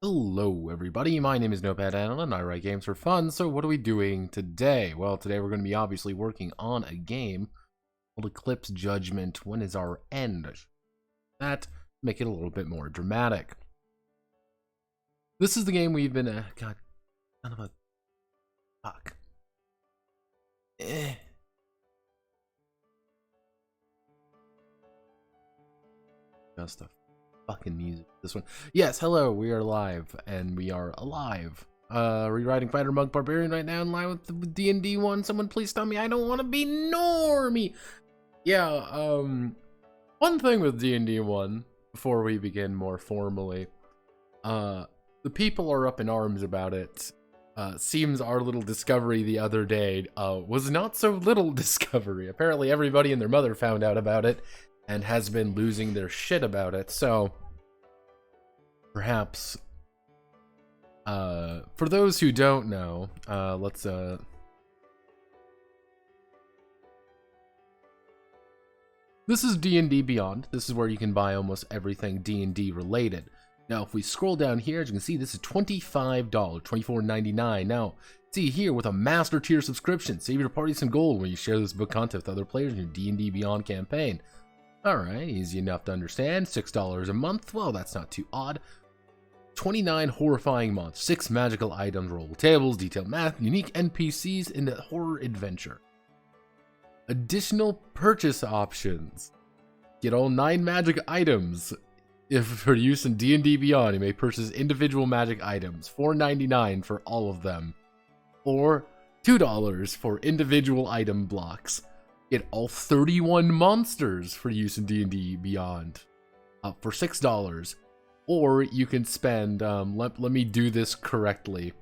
Hello everybody, my name is Notepad Alan and I write games for fun. So what are we doing today? Well, today we're going to be obviously working on a game called Eclipse Judgment. When is our end? That make it a little bit more dramatic. This is the game we've been God, kind of a fuck. Just a fucking music. This one. Yes, hello, we are live, and we are alive. Rewriting Fighter Monk Barbarian right now in line with the D&D one. Someone please tell me I don't want to be normie. Yeah, one thing with D&D one, before we begin more formally, the people are up in arms about it. Seems our little discovery the other day, was not so little discovery. Apparently everybody and their mother found out about it, and has been losing their shit about it, so perhaps, for those who don't know, this is D&D Beyond. This is where you can buy almost everything D&D related. Now, if we scroll down here, as you can see, this is $25, $24.99. Now, see here, with a master tier subscription, save your party some gold when you share this book content with other players in your D&D Beyond campaign. Alright, easy enough to understand. $6 a month, well, that's not too odd. 29 horrifying months, 6 magical items, roll tables, detailed math, unique NPCs in the horror adventure. Additional purchase options. Get all 9 magic items. If for use in D&D Beyond, you may purchase individual magic items, $4.99 for all of them, or $2 for individual item blocks. Get all 31 monsters for use in D&D Beyond for $6. Or you can spend, let me do this correctly,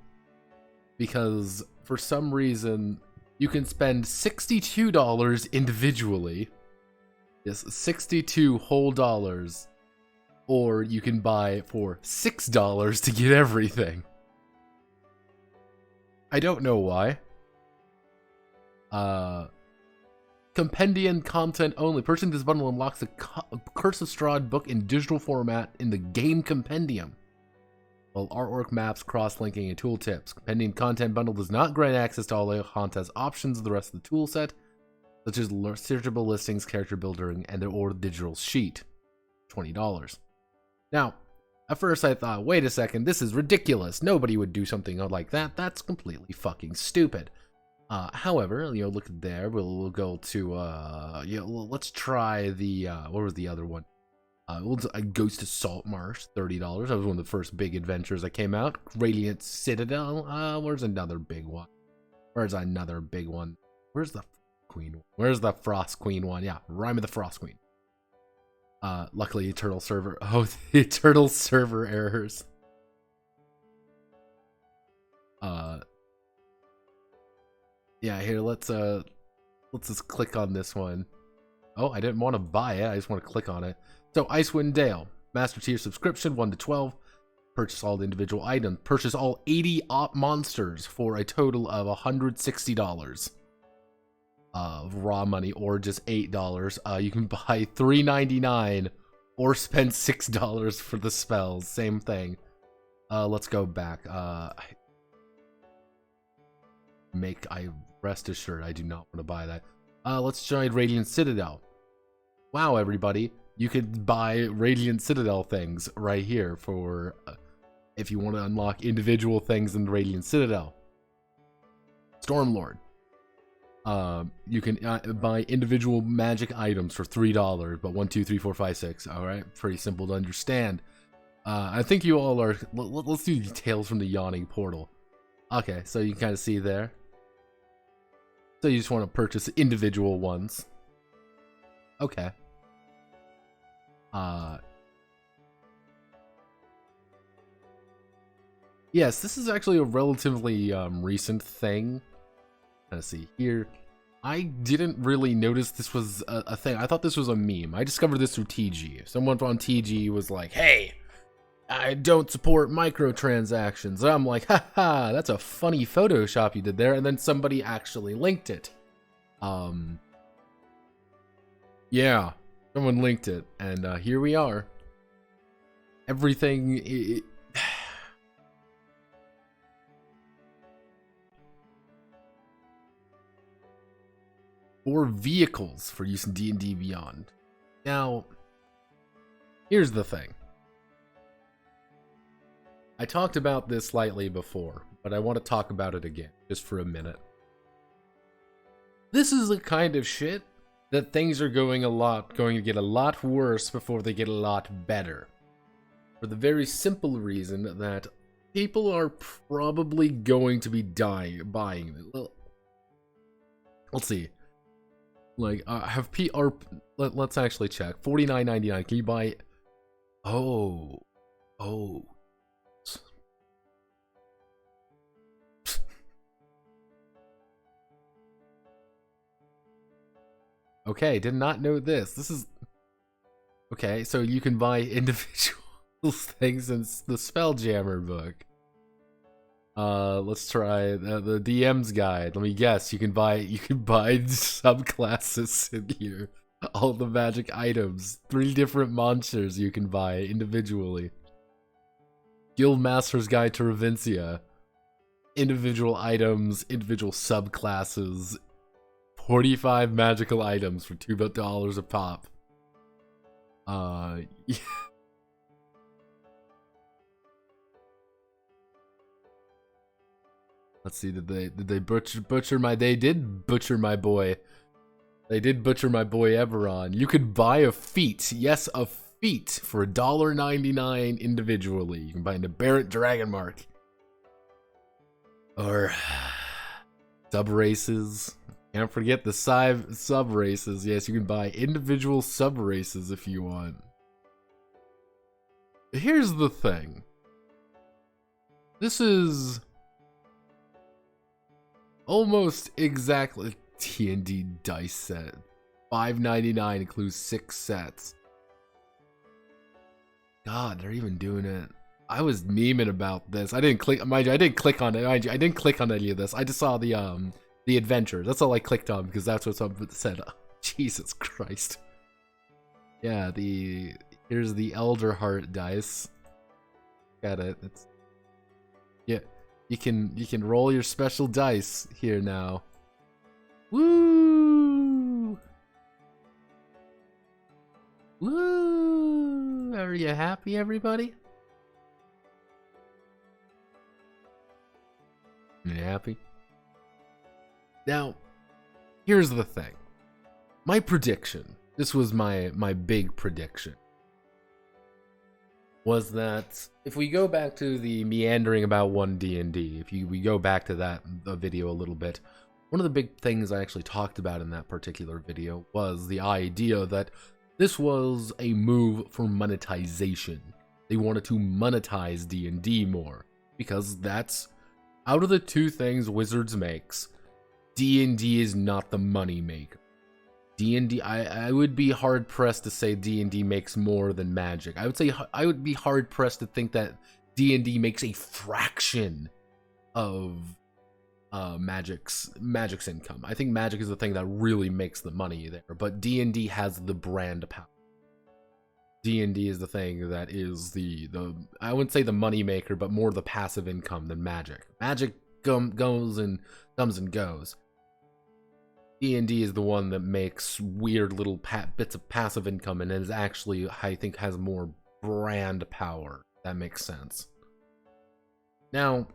because for some reason you can spend $62 individually. Yes, 62 whole dollars. Or you can buy for $6 to get everything. I don't know why. Compendium content only. Purchasing this bundle unlocks the Curse of Strahd book in digital format in the game compendium. While artwork, maps, cross-linking, and tooltips. Compendium content bundle does not grant access to all the content options of the rest of the toolset, such as searchable listings, character building, and or digital sheet. $20. Now, at first I thought, wait a second, this is ridiculous. Nobody would do something like that. That's completely fucking stupid. However, look at there. We'll go to, let's try the, what was the other one? We'll do Ghost of Saltmarsh, $30. That was one of the first big adventures that came out. Radiant Citadel, where's another big one? Where's another big one? Where's the Queen? Where's the Frost Queen one? Yeah, Rime of the Frost Queen. Luckily, Eternal Server, the Eternal Server errors. Yeah, here, let's just click on this one. Oh, I didn't want to buy it, I just want to click on it. So, Icewind Dale, Master Tier subscription, 1 to 12. Purchase all the individual items. Purchase all 80 monsters for a total of $160 of raw money, or just $8. You can buy $3.99 or spend $6 for the spells. Same thing. Let's go back. I rest assured I do not want to buy that. Let's join Radiant Citadel. Wow, everybody, you could buy Radiant Citadel things right here for if you want to unlock individual things in Radiant Citadel. Stormlord. You can buy individual magic items for $3, but 1, 2, 3, 4, 5, 6. All right, pretty simple to understand. I think you all are. Let's do details from the yawning portal. Okay, so you can kind of see there. So you just want to purchase individual ones. Okay. Yes, this is actually a relatively recent thing. Let's see here. I didn't really notice this was a thing. I thought this was a meme. I discovered this through TG. Someone on TG was like, hey, I don't support microtransactions. And I'm like, haha, that's a funny Photoshop you did there. And then somebody actually linked it. Yeah, someone linked it. And here we are. Everything... or vehicles for use in D&D Beyond. Now, here's the thing. I talked about this slightly before, but I want to talk about it again, just for a minute. This is the kind of shit that things are going to get a lot worse before they get a lot better. For the very simple reason that people are probably going to be buying them. Well, let's see. Like, let's actually check. $49.99. Can you buy it? Oh. Okay, did not know this. This is... Okay, so you can buy individual things in the Spelljammer book. Let's try the DM's guide. Let me guess. You can buy subclasses in here. All the magic items. 3 different monsters you can buy individually. Guildmaster's Guide to Revincia. Individual items, individual subclasses. 45 magical items for $2 a pop. Yeah. Let's see, did they butcher my... They did butcher my boy. They did butcher my boy Eberron. You could buy a feat. Yes, a feat for $1.99 individually. You can buy an aberrant dragon mark. Or sub-races. Can't forget the sub-races. Yes, you can buy individual sub-races if you want. Here's the thing. This is almost exactly D&D dice set. $5.99 includes 6 sets. God, they're even doing it. I was memeing about this. I didn't click. Mind you, I didn't click on it. Mind you, I didn't click on any of this. I just saw the adventures. That's all I clicked on because that's what something said. Oh, Jesus Christ. Yeah, here's the Elder Heart dice. Got it. It's... Yeah, you can roll your special dice here now. Woo! Woo! Are you happy, everybody? You happy? Now, here's the thing. My prediction, this was my big prediction, was that if we go back to the meandering about 1D&D, we go back to that video a little bit, one of the big things I actually talked about in that particular video was the idea that this was a move for monetization. They wanted to monetize D&D more, because that's, out of the 2 things Wizards makes, D&D is not the money maker. D&D, I would be hard pressed to say D&D makes more than Magic. I would be hard pressed to think that D&D makes a fraction of Magic's income. I think Magic is the thing that really makes the money there, but D&D has the brand power. D&D is the thing that is the I wouldn't say the money maker, but more the passive income than Magic. Magic comes and goes. D&D is the one that makes weird little bits of passive income and is actually, I think, has more brand power. That makes sense. Now,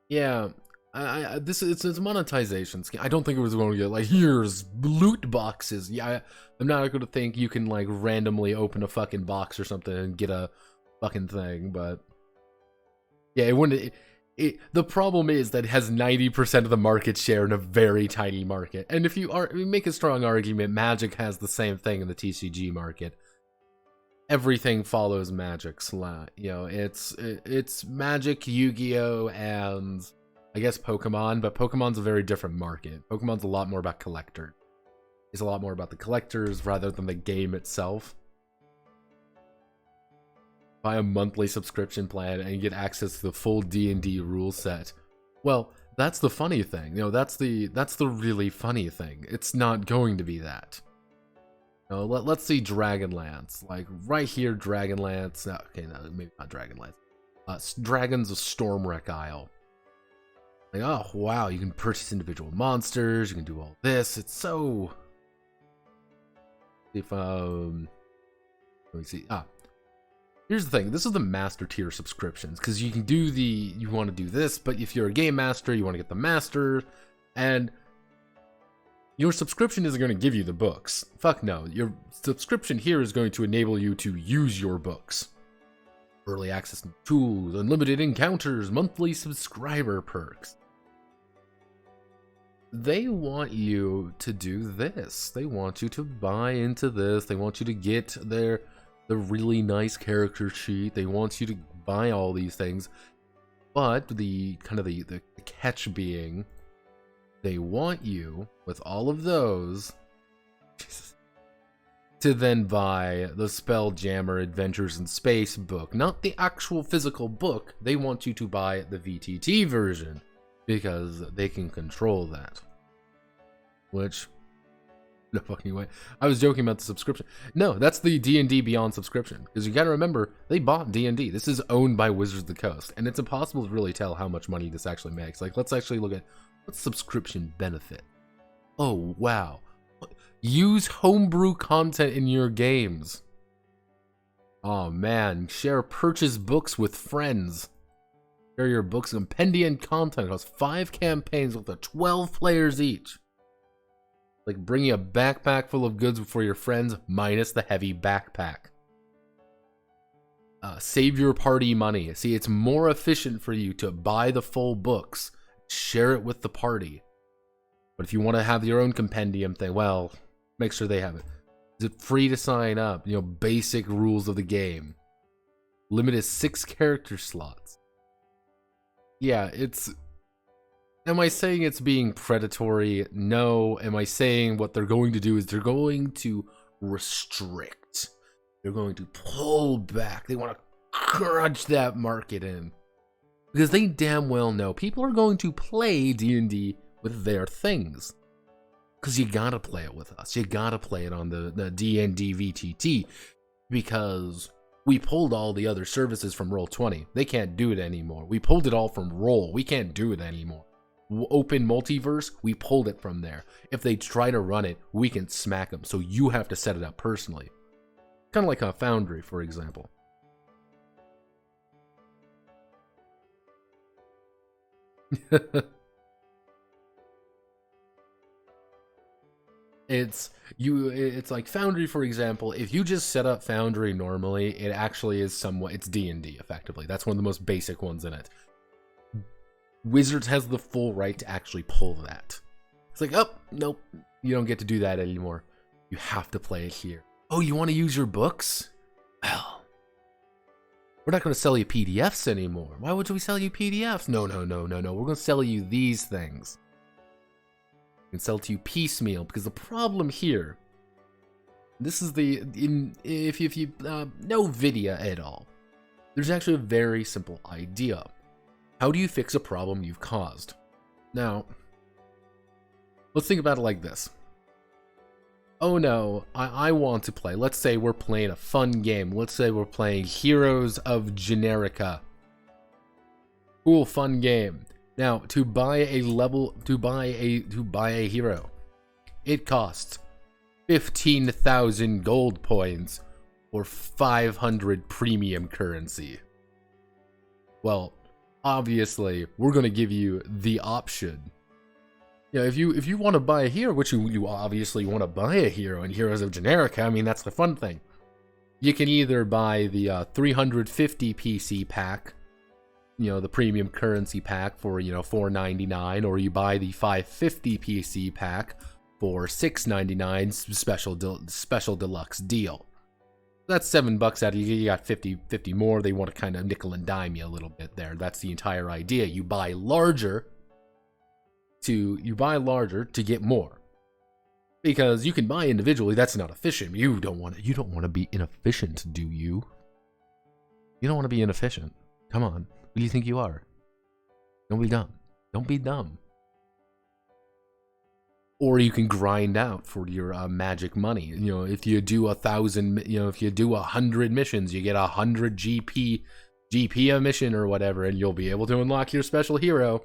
yeah, it's a monetization scheme. I don't think it was going to get like, here's loot boxes. Yeah, I'm not going to think you can like randomly open a fucking box or something and get a fucking thing, but yeah, it wouldn't. The problem is that it has 90% of the market share in a very tiny market, and if you make a strong argument, Magic has the same thing in the TCG market. Everything follows Magic's line. You know, it's Magic, Yu-Gi-Oh, and I guess Pokemon, but Pokemon's a very different market. Pokemon's a lot more about collector. It's a lot more about the collectors rather than the game itself. Buy a monthly subscription plan and get access to the full D&D rule set. Well, that's the funny thing. You know, that's the really funny thing. It's not going to be that. No, let's see Dragonlance. Like right here, Dragonlance. No, okay, no, maybe not Dragonlance. Dragons of Stormwreck Isle. Like, oh wow, you can purchase individual monsters. You can do all this. It's so. If let me see. Here's the thing. This is the master tier subscriptions because you can do you want to do this, but if you're a game master, you want to get the master, and your subscription isn't going to give you the books. Fuck no. Your subscription here is going to enable you to use your books. Early access to tools, unlimited encounters, monthly subscriber perks. They want you to do this. They want you to buy into this. They want you to get the really nice character sheet. They want you to buy all these things. But the catch being, they want you, with all of those, to then buy the Spelljammer Adventures in Space book. Not the actual physical book. They want you to buy the VTT version, because they can control that. Which, no fucking way. I was joking about the subscription. No, that's the D&D Beyond subscription. Because you gotta remember, they bought D&D. This is owned by Wizards of the Coast. And it's impossible to really tell how much money this actually makes. Like, let's actually look at what's subscription benefit. Oh, wow. Use homebrew content in your games. Oh, man. Purchase books with friends. Share your books compendium content across 5 campaigns with 12 players each. Like bringing a backpack full of goods for your friends, minus the heavy backpack. Save your party money. See, it's more efficient for you to buy the full books, share it with the party. But if you want to have your own compendium thing, well, make sure they have it. Is it free to sign up? You know, basic rules of the game. Limited 6 character slots. Yeah, it's... Am I saying it's being predatory? No. Am I saying what they're going to do is they're going to restrict. They're going to pull back. They want to crunch that market in. Because they damn well know people are going to play D&D with their things. Because you gotta play it with us. You gotta play it on the D&D VTT. Because we pulled all the other services from Roll20. They can't do it anymore. We pulled it all from Roll. We can't do it anymore. Open Multiverse, we pulled it from there. If they try to run it, we can smack them. So you have to set it up personally. Kind of like a Foundry, for example. It's like Foundry, for example. If you just set up Foundry normally, it actually is somewhat, it's D&D effectively. That's one of the most basic ones in it. Wizards has the full right to actually pull that. It's like, oh, nope, you don't get to do that anymore. You have to play it here. Oh, you want to use your books? Well, we're not going to sell you PDFs anymore. Why would we sell you PDFs? No. We're going to sell you these things. We can sell to you piecemeal, because the problem here, this is if you know Vidya at all, there's actually a very simple idea. How do you fix a problem you've caused? Now, let's think about it like this. Oh no, I want to play. Let's say we're playing a fun game. Let's say we're playing Heroes of Generica. Cool, fun game. Now, to buy a hero, it costs 15,000 gold points or 500 premium currency. Well, obviously, we're going to give you the option. You know, if you want to buy a hero, which you obviously want to buy a hero in Heroes of Generica, I mean, that's the fun thing. You can either buy the 350 PC pack, you know, the premium currency pack for, you know, $4.99, or you buy the 550 PC pack for $6.99 special deluxe deal. That's $7 out of you. You got 50 more. They want to kind of nickel and dime you a little bit there. That's the entire idea. You buy larger to get more. Because you can buy individually, that's not efficient. You don't want to be inefficient, do you? You don't want to be inefficient. Come on. Who do you think you are? Don't be dumb. Don't be dumb. Or you can grind out for your magic money. You know, if you do 1,000, you know, if you do 100 missions, you get 100 GP a mission or whatever, and you'll be able to unlock your special hero.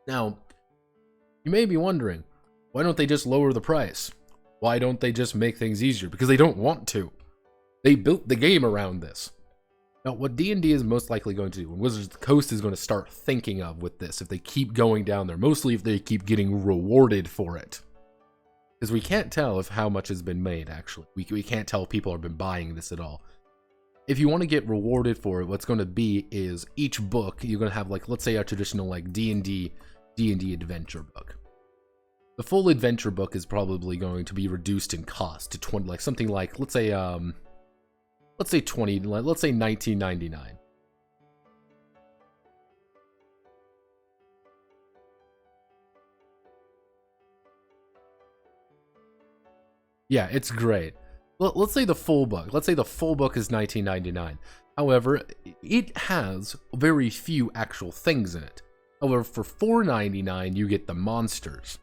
Now, you may be wondering, why don't they just lower the price? Why don't they just make things easier? Because they don't want to. They built the game around this. Now, what D&D is most likely going to do, and Wizards of the Coast is going to start thinking of with this, if they keep going down there, mostly if they keep getting rewarded for it. Because we can't tell if how much has been made, actually. We can't tell if people have been buying this at all. If you want to get rewarded for it, what's going to be is each book, you're going to have, like, let's say a traditional, like, D&D adventure book. The full adventure book is probably going to be reduced in cost to 20, like, something like, let's say $19.99. Yeah, it's great. Let's say the full book. Let's say the full book is $19.99. However, it has very few actual things in it. However, for $4.99, you get the monsters.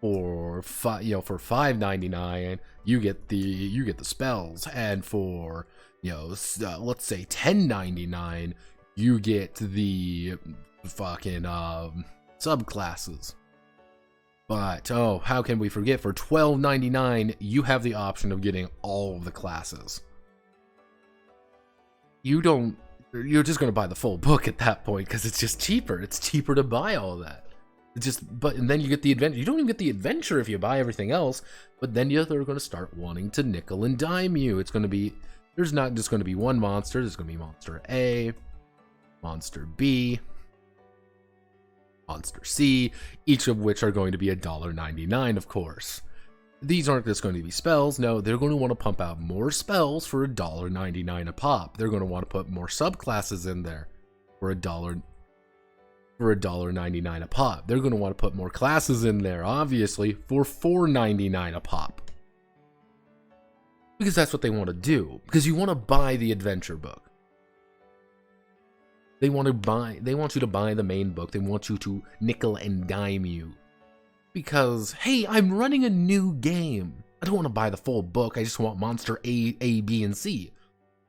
For $5.99, you get the spells, and for let's say $10.99, you get the fucking subclasses. But oh, how can we forget? For $12.99, you have the option of getting all of the classes. You're just gonna buy the full book at that point because it's just cheaper. It's cheaper to buy all of that. And then you get the adventure. You don't even get the adventure if you buy everything else. But then they're going to start wanting to nickel and dime you. It's going to be, there's not just going to be one monster. There's going to be monster A, monster B, monster C, each of which are going to be $1.99, of course. These aren't just going to be spells. No, they're going to want to pump out more spells for $1.99 a pop. They're going to want to put more subclasses in there for $1.99 a pop. They're going to want to put more classes in there, obviously, for $4.99 a pop. Because that's what they want to do. Because you want to buy the adventure book. They want you to buy the main book. They want you to nickel and dime you. Because, hey, I'm running a new game. I don't want to buy the full book. I just want monster A, B, and C.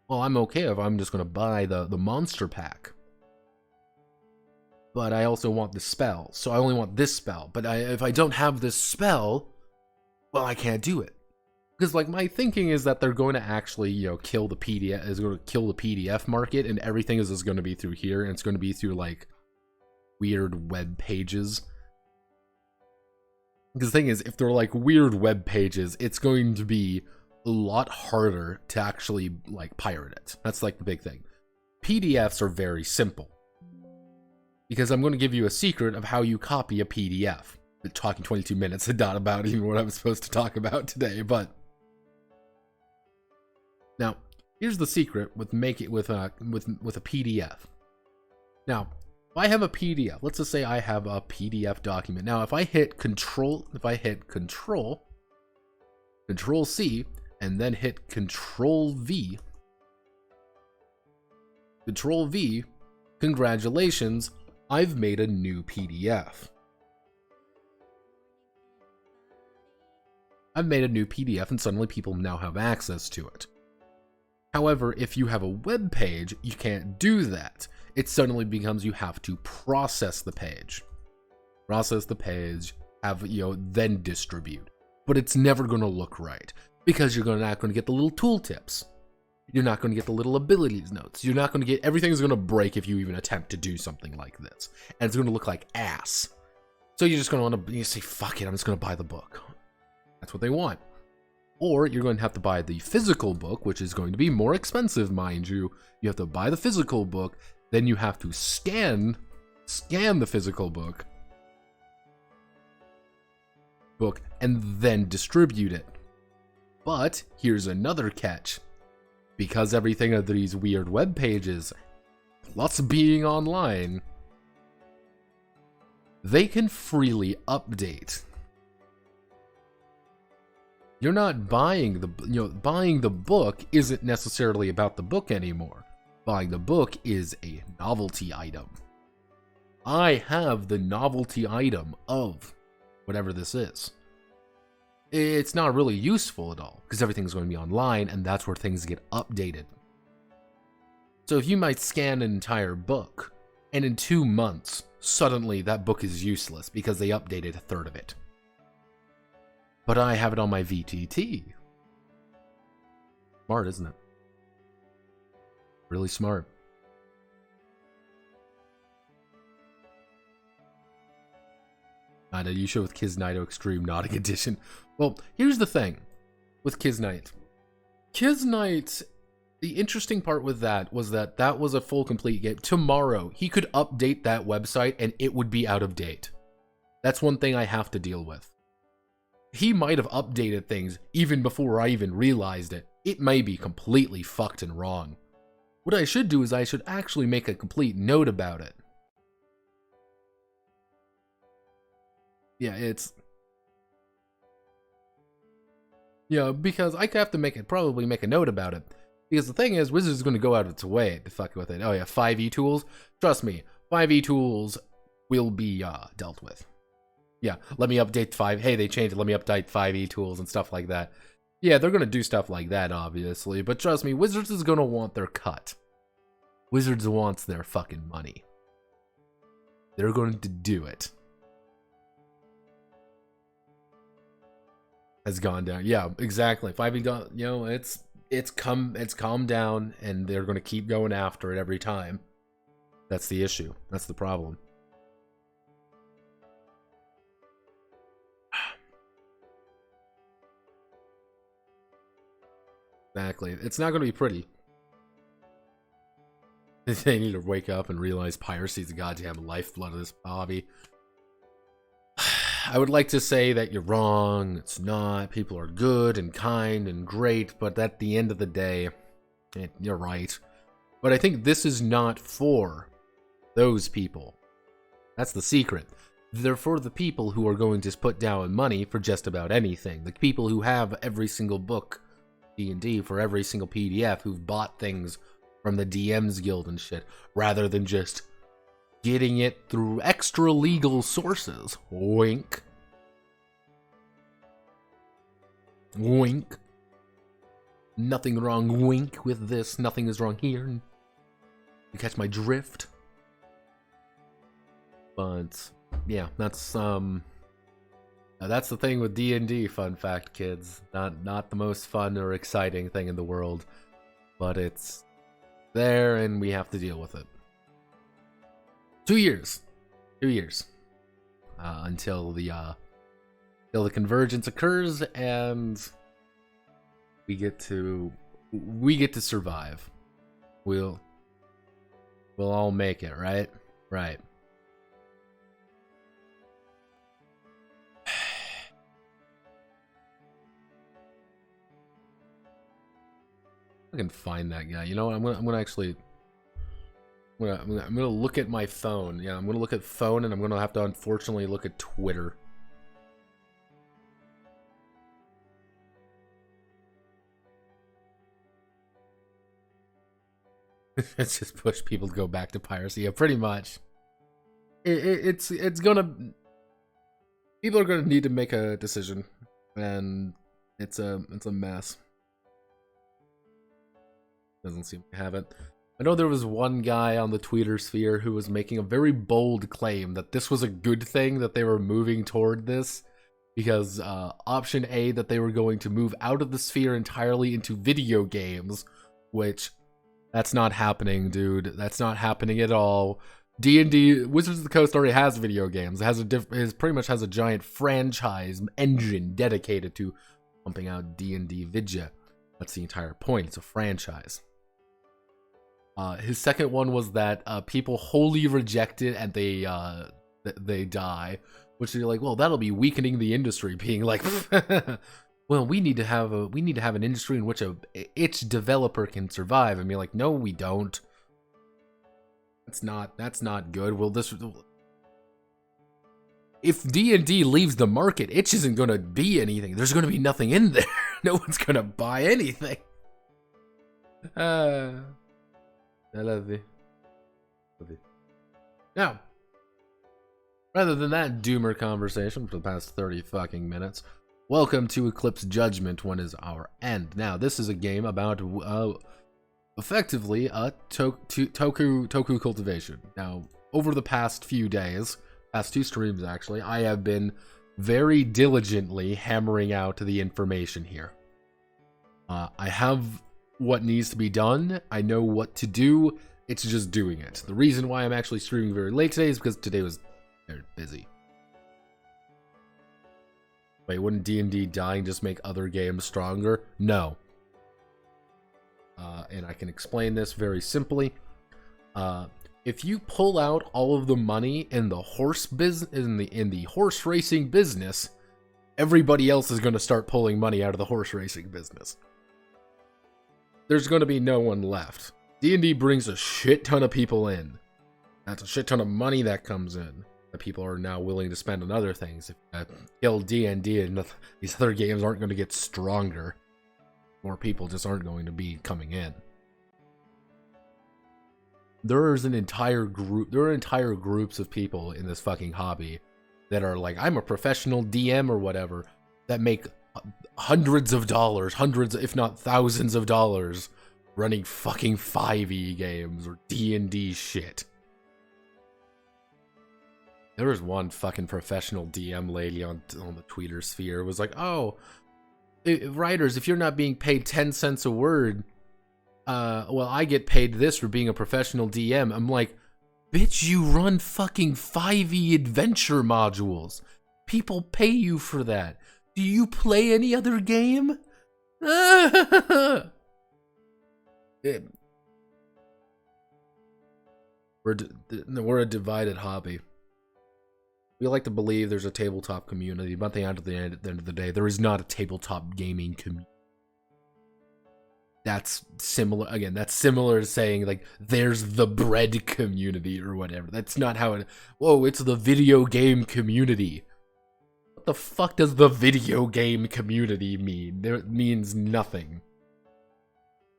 Well, I'm okay if I'm just going to buy the monster pack. But I also want the spell, so I only want this spell. But if I don't have this spell, well, I can't do it. Because, like, my thinking is that they're going to actually, kill the PDF market, and everything is just going to be through here, and it's going to be through, like, weird web pages. Because the thing is, if they're, like, weird web pages, it's going to be a lot harder to actually, like, pirate it. That's, like, the big thing. PDFs are very simple. Because I'm going to give you a secret of how you copy a PDF. I'm talking 22 minutes and not about even what I was supposed to talk about today, but now here's the secret with with a PDF. Now, if I have a PDF, let's just say I have a PDF document. Now, if I hit Control C, and then hit Control V, congratulations. I've made a new PDF. I've made a new PDF and suddenly people now have access to it. However, if you have a web page, you can't do that. It suddenly becomes you have to process the page. Then distribute. But it's never going to look right because you're not going to get the little tooltips. You're not going to get the little abilities notes. You're not going to get, everything's going to break if you even attempt to do something like this. And it's going to look like ass. So you're just going to want to say, fuck it, I'm just going to buy the book. That's what they want. Or you're going to have to buy the physical book, which is going to be more expensive, mind you. You have to buy the physical book, then you have to scan the physical book, and then distribute it. But here's another catch. Because everything of these weird web pages, plus being online, they can freely update. You're not buying buying the book isn't necessarily about the book anymore. Buying the book is a novelty item. I have the novelty item of whatever this is. It's not really useful at all because everything's going to be online and that's where things get updated. So if you might scan an entire book and in 2 months, suddenly that book is useless because they updated a third of it. But I have it on my VTT. Smart, isn't it? Really smart. You show with Kiznito Extreme Nautic Edition. Well, here's the thing with Kiznite. Kiznite, the interesting part with that was that that was a full complete game. Tomorrow, he could update that website and it would be out of date. That's one thing I have to deal with. He might have updated things even before I even realized it. It may be completely fucked and wrong. What I should do is I should actually make a complete note about it. Yeah, because I have to probably make a note about it. Because the thing is, Wizards is going to go out of its way to fuck with it. Oh yeah, 5e tools? Trust me, 5e tools will be dealt with. Yeah, let me update 5. Hey, they changed it. Let me update 5e tools and stuff like that. Yeah, they're going to do stuff like that, obviously. But trust me, Wizards is going to want their cut. Wizards wants their fucking money. They're going to do it. Has gone down. Yeah, exactly. 5e, you know, it's calmed down, and they're going to keep going after it every time. That's the issue. That's the problem. Exactly. It's not going to be pretty. They need to wake up and realize piracy is the goddamn lifeblood of this hobby. I would like to say that you're wrong. It's not. People are good and kind and great, but at the end of the day, you're right. But I think this is not for those people. That's the secret. They're for the people who are going to put down money for just about anything. The people who have every single book, D&D, for every single PDF, who've bought things from the DM's Guild and shit, rather than just getting it through extra legal sources. Wink. Wink. Nothing wrong, wink, with this. Nothing is wrong here. You catch my drift? But yeah, that's the thing with D&D, fun fact, kids. Not the most fun or exciting thing in the world, but it's there and we have to deal with it. 2 years. 2 years. Until the convergence occurs and we get to survive. We'll all make it, right? Right. I can find that guy. You know what? I'm gonna actually. I'm gonna look at my phone. Yeah, I'm gonna look at phone, and I'm gonna have to unfortunately look at Twitter. It's just push people to go back to piracy. Yeah, pretty much. It's gonna. People are gonna need to make a decision, and it's a mess. Doesn't seem to have it. I know there was one guy on the Twitter sphere who was making a very bold claim that this was a good thing that they were moving toward this, because option A, that they were going to move out of the sphere entirely into video games, which that's not happening, dude. That's not happening at all. D&D Wizards of the Coast already has video games. It has pretty much has a giant franchise engine dedicated to pumping out D&D Vidya. That's the entire point. It's a franchise. His second one was that people wholly reject it and they die, which they're like, well, that'll be weakening the industry. Being like, well, we need to have an industry in which each developer can survive. And be like, no, we don't. That's not good. Well, if D&D leaves the market, itch isn't gonna be anything. There's gonna be nothing in there. No one's gonna buy anything. I love you. Now, Rather than that doomer conversation for the past 30 fucking minutes, welcome to Eclipse Judgment. When is our end? Now, this is a game about effectively a toku cultivation. Now, over the past few days, past 2 streams actually, I have been very diligently hammering out the information here. I have what needs to be done. I know what to do. It's just doing it. The reason why I'm actually streaming very late today is because today was very busy. Wait, wouldn't D&D dying just make other games stronger? No. And I can explain this very simply. If you pull out all of the money in the horse business, in the horse racing business, everybody else is going to start pulling money out of the horse racing business. There's going to be no one left. D&D brings a shit ton of people in. That's a shit ton of money that comes in that people are now willing to spend on other things. If you kill D&D and these other games aren't going to get stronger, more people just aren't going to be coming in. There's an entire group, there are entire groups of people in this fucking hobby that are like, I'm a professional DM or whatever, that make hundreds of dollars, hundreds if not thousands of dollars running fucking 5e games or D&D shit. There was one fucking professional DM lady on the Twitter sphere was like, oh, writers, if you're not being paid 10 cents a word, well, I get paid this for being a professional DM. I'm like, bitch, you run fucking 5e adventure modules. People pay you for that. Do you play any other game? We're a divided hobby. We like to believe there's a tabletop community, but at the end of the day, there is not a tabletop gaming community. That's similar, again, that's similar to saying, like, there's the bread community or whatever. That's not how it, whoa, it's the video game community. What the fuck does the video game community mean? It means nothing.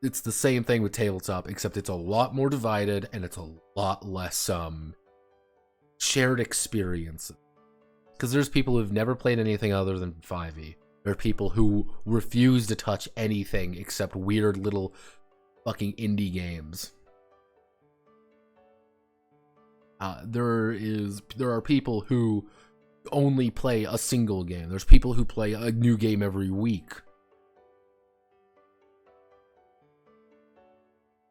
It's the same thing with tabletop, except it's a lot more divided and it's a lot less, shared experiences. Because there's people who've never played anything other than 5e. There are people who refuse to touch anything except weird little fucking indie games. There are people who only play a single game. There's people who play a new game every week.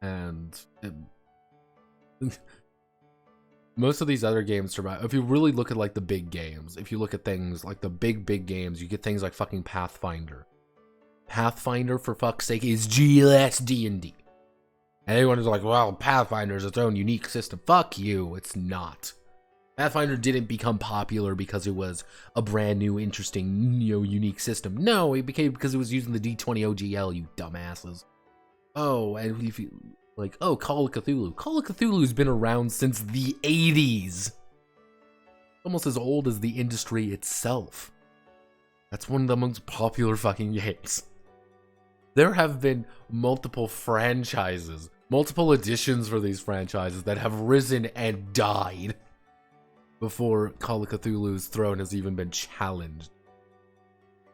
And most of these other games survive. If you really look at, like, the big games, if you look at things like the big games, you get things like fucking Pathfinder. Pathfinder, for fuck's sake, is less D&D. And everyone is like, well, Pathfinder is its own unique system. Fuck you, it's not. Pathfinder didn't become popular because it was a brand new, interesting, unique system. No, it became because it was using the D20 OGL, you dumbasses. Oh, and if you... like, oh, Call of Cthulhu. Call of Cthulhu's been around since the 80s. Almost as old as the industry itself. That's one of the most popular fucking games. There have been multiple franchises, multiple editions for these franchises that have risen and died before Call of Cthulhu's throne has even been challenged.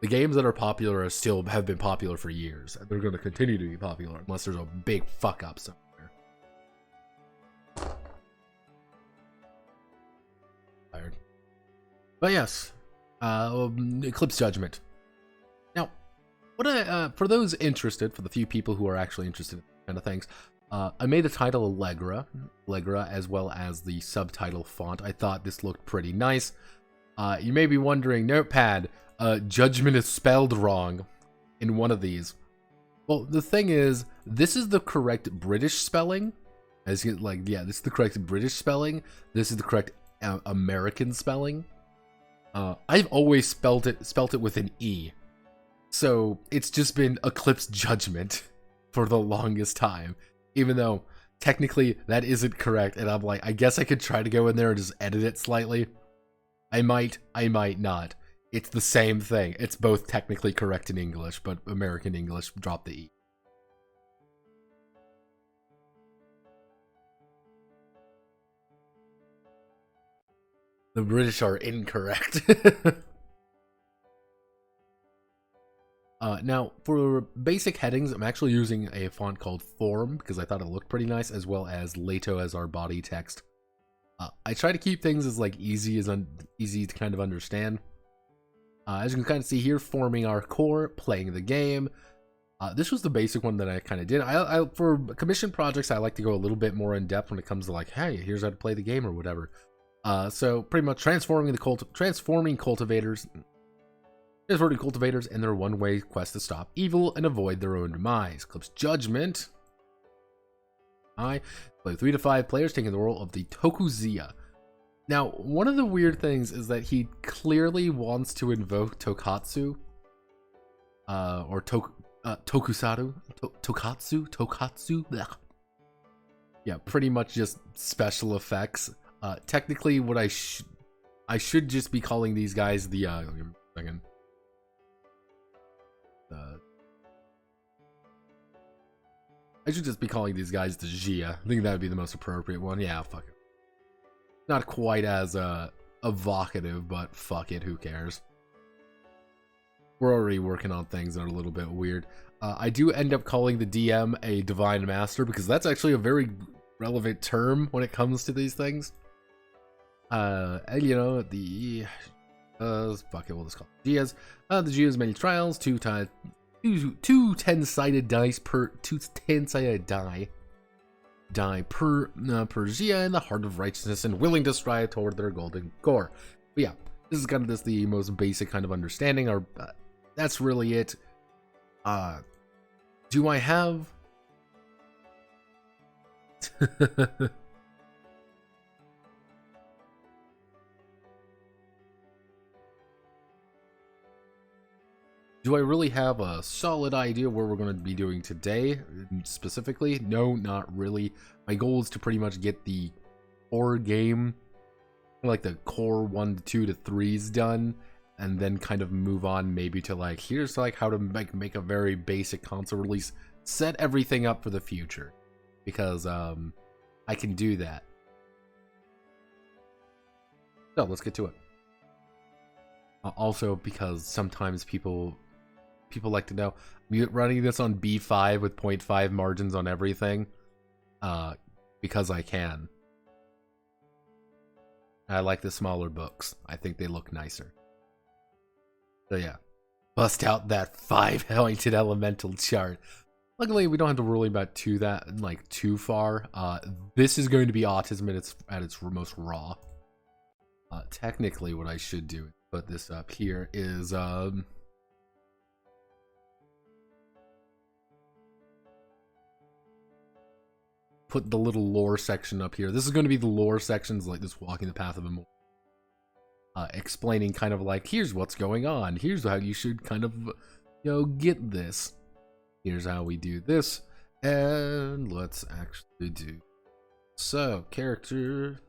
The games that are popular have been popular for years, and they're going to continue to be popular unless there's a big fuck up somewhere. Tired. But yes, Eclipse Judgment. Now, for those interested, for the few people who are actually interested in kind of things, I made the title Allegra, as well as the subtitle font. I thought this looked pretty nice. You may be wondering, Notepad, Judgment is spelled wrong in one of these. Well, the thing is, this is the correct British spelling. This is the correct British spelling. This is the correct American spelling. I've always spelt it with an E. So it's just been Eclipse Judgment for the longest time. Even though technically that isn't correct, and I'm like, I guess I could try to go in there and just edit it slightly. I might not. It's the same thing. It's both technically correct in English, but American English dropped the E. The British are incorrect. Now, for basic headings, I'm actually using a font called Form because I thought it looked pretty nice, as well as Lato as our body text. I try to keep things as like easy to kind of understand. As you can kind of see here, forming our core, playing the game. This was the basic one that I kind of did. I for commission projects, I like to go a little bit more in depth when it comes to like, hey, here's how to play the game or whatever. So pretty much transforming cultivators and their one-way quest to stop evil and avoid their own demise. Eclipse Judgment. I play 3 to 5 players taking the role of the Tokuzuya. Now, one of the weird things is that he clearly wants to invoke Tokatsu, or Tokusatsu, Tokatsu. Blech. Yeah, pretty much just special effects. Technically, what I should just be calling these guys the give me a second. I should just be calling these guys the Jia. I think that would be the most appropriate one. Yeah, fuck it. Not quite as evocative, but fuck it, who cares? We're already working on things that are a little bit weird. I do end up calling the DM a Divine Master because that's actually a very relevant term when it comes to these things. And you know, the fuck it, we'll just call it Gias. The Gias many trials, two 10-sided dice per 2 10-sided die per Gia in the heart of righteousness and willing to strive toward their golden core. But yeah, this is kind of the most basic kind of understanding. Or that's really it. Do I have? Do I really have a solid idea what we're going to be doing today, specifically? No, not really. My goal is to pretty much get the core game, like the core 1 to 2 to 3s done, and then kind of move on maybe to like, here's like how to make a very basic console release, set everything up for the future, because I can do that. So let's get to it. Also, because sometimes people like to know, I'm running this on B5 with 0.5 margins on everything, because I can. I like the smaller books. I think they look nicer. So yeah, bust out that 5-pointed elemental chart. Luckily, we don't have to worry about too far. This is going to be autism at its most raw. Technically, what I should do is put this up here is put the little lore section up here. This is going to be the lore sections, like this walking the path of immortality. Explaining kind of like, here's what's going on. Here's how you should kind of, get this. Here's how we do this. And let's actually do. So, character.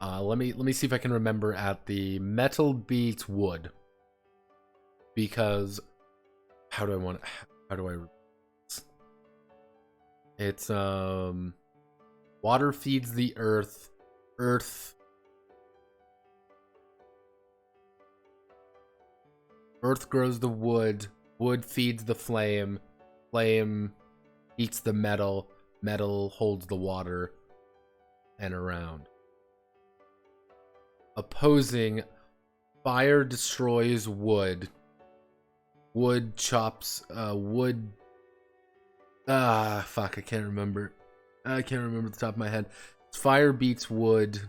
Let me see if I can remember at the metal beats wood. Because how do I it's water feeds the earth grows the wood feeds the flame eats the metal holds the water and around. Opposing, fire destroys wood chops wood. Fuck, I can't remember at the top of my head. Fire beats wood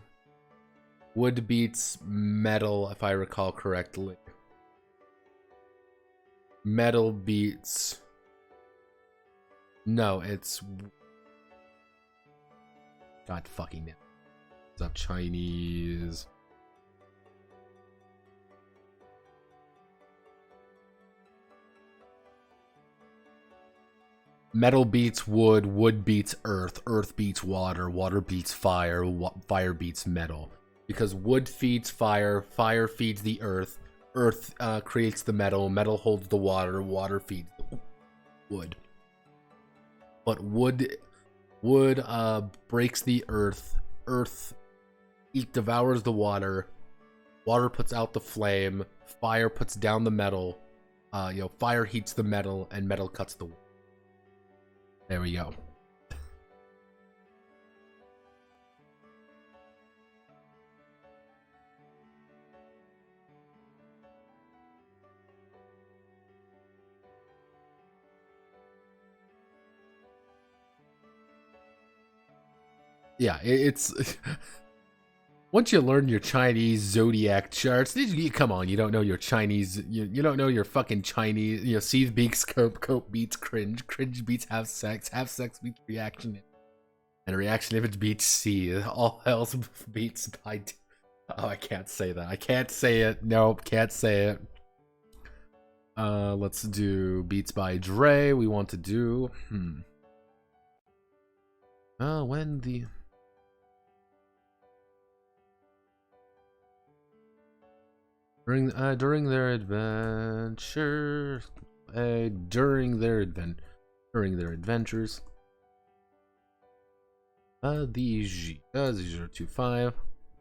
beats metal, if I recall correctly. Metal beats, no, it's, god fucking it. What's up, Chinese? Metal beats wood, wood beats earth, earth beats water, water beats fire, fire beats metal. Because wood feeds fire, fire feeds the earth, earth creates the metal, metal holds the water, water feeds the wood. But wood Wood breaks the earth. Earth devours the water. Water puts out the flame. Fire puts down the metal. Fire heats the metal, and metal cuts the wood. There we go. Yeah, it's once you learn your Chinese zodiac charts, come on, you don't know your Chinese, you don't know your fucking Chinese, seethe beats cope beats cringe beats have sex beats reaction, and a reaction image beats seethe, all else beats by. Oh, I can't say that. I can't say it. Nope, can't say it. Let's do beats by Dre. We want to do when the during their adventure, during their adventures, the G 025.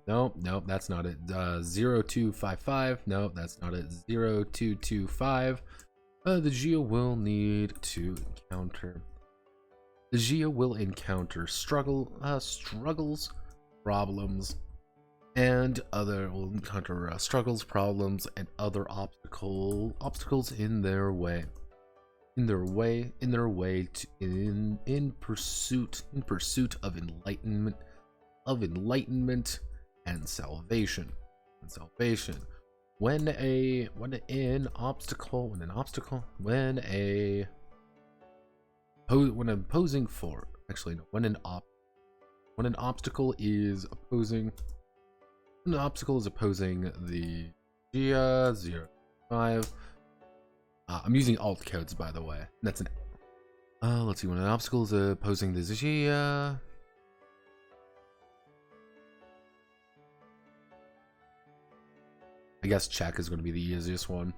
Nope, that's not it. 0255. Nope, that's not it. 0225. The Geo will need to encounter. The Geo will encounter struggles, problems, and will encounter struggles, problems, and other obstacles in their way. In pursuit of enlightenment and salvation. When an obstacle is opposing the Gia 05. I'm using alt codes, by the way. That's an let's see, when an obstacle is opposing the Gia. I guess check is going to be the easiest one.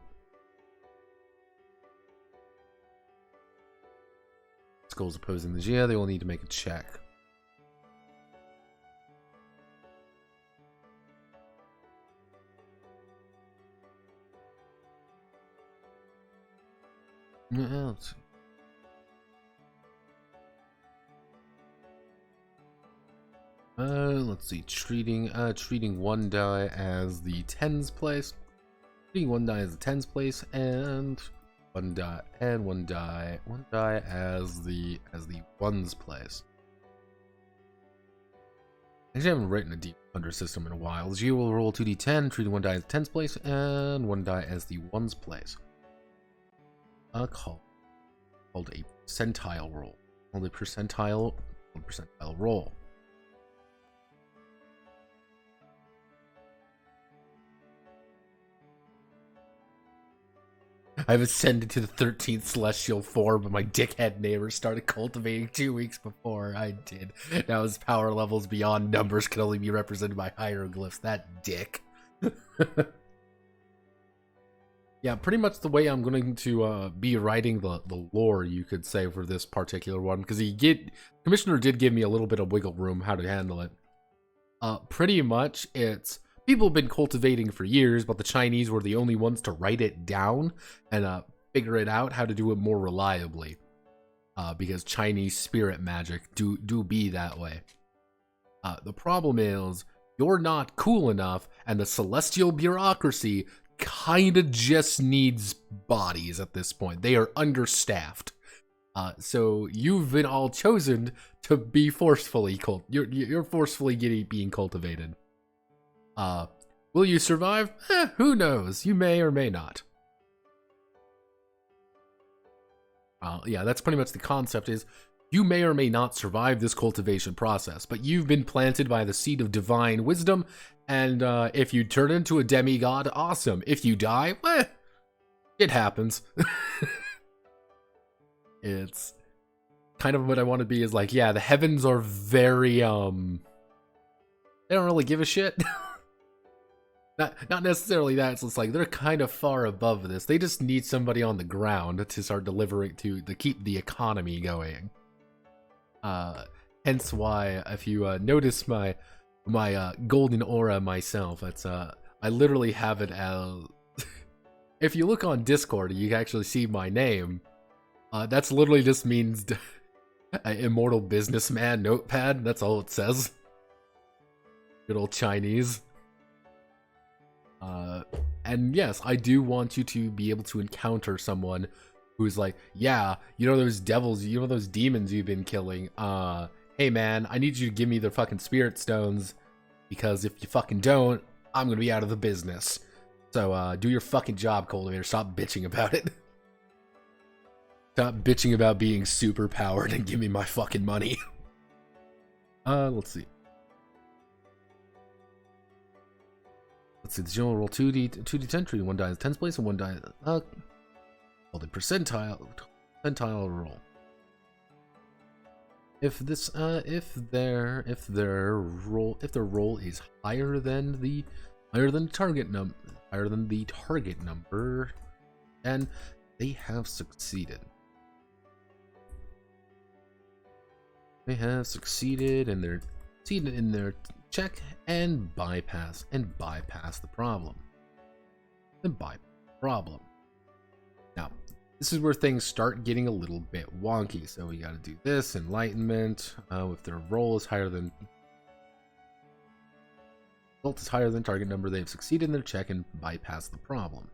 Obstacles opposing the Gia, they will need to make a check. Let's see. Let's see. Treating one die as the tens place. Treating one die as the tens place, and one die as the ones place. Actually, I haven't written a deep under system in a while. You will roll 2d10, treating one die as the tens place, and one die as the ones place. Called a percentile roll. Only percentile roll. I've ascended to the 13th celestial form, but my dickhead neighbor started cultivating 2 weeks before I did. Now his power levels beyond numbers can only be represented by hieroglyphs. That dick. Yeah, pretty much the way I'm going to be writing the lore, you could say, for this particular one, because Commissioner did give me a little bit of wiggle room how to handle it. Pretty much, it's people have been cultivating for years, but the Chinese were the only ones to write it down and figure it out how to do it more reliably. Because Chinese spirit magic do be that way. The problem is you're not cool enough, and the Celestial Bureaucracy kind of just needs bodies at this point. They are understaffed. So you've been all chosen to be forcefully you're forcefully being cultivated. Will you survive? Who knows? You may or may not. Yeah, that's pretty much the concept is you may or may not survive this cultivation process, but you've been planted by the seed of divine wisdom, and if you turn into a demigod, awesome. If you die, it happens. It's kind of what I want to be is like, yeah, the heavens are very, they don't really give a shit. Not necessarily that, it's just like they're kind of far above this. They just need somebody on the ground to start delivering to keep the economy going. Hence why, if you notice my golden aura myself, that's I literally have it as. If you look on Discord, you can actually see my name. That's literally just means immortal businessman notepad. That's all it says. Good old Chinese. And yes, I do want you to be able to encounter someone who's like, yeah, you know those devils, you know those demons you've been killing. Hey man, I need you to give me the fucking spirit stones, because if you fucking don't, I'm gonna be out of the business. So do your fucking job, Cultivator. Stop bitching about it. Stop bitching about being super powered and give me my fucking money. Let's see. Let's see, the general roll 2d10 treaty, 1 die in the 10th place and 1 die called a percentile roll. If this if their roll is higher than the target number, and they have succeeded. They have succeeded in their check and bypass the problem. Now, this is where things start getting a little bit wonky. So we got to do this enlightenment. If their roll is higher than target number, they have succeeded in their check and bypass the problem.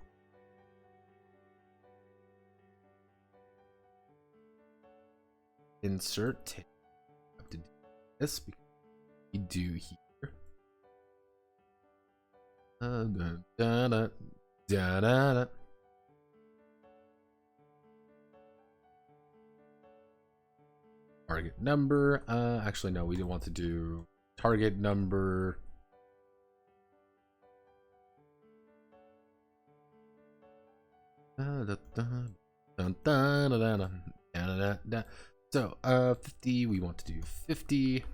Insert tape. Have to do this because we do here. Target number. Actually, no, we didn't want to do target number. So, 50, we want to do 50.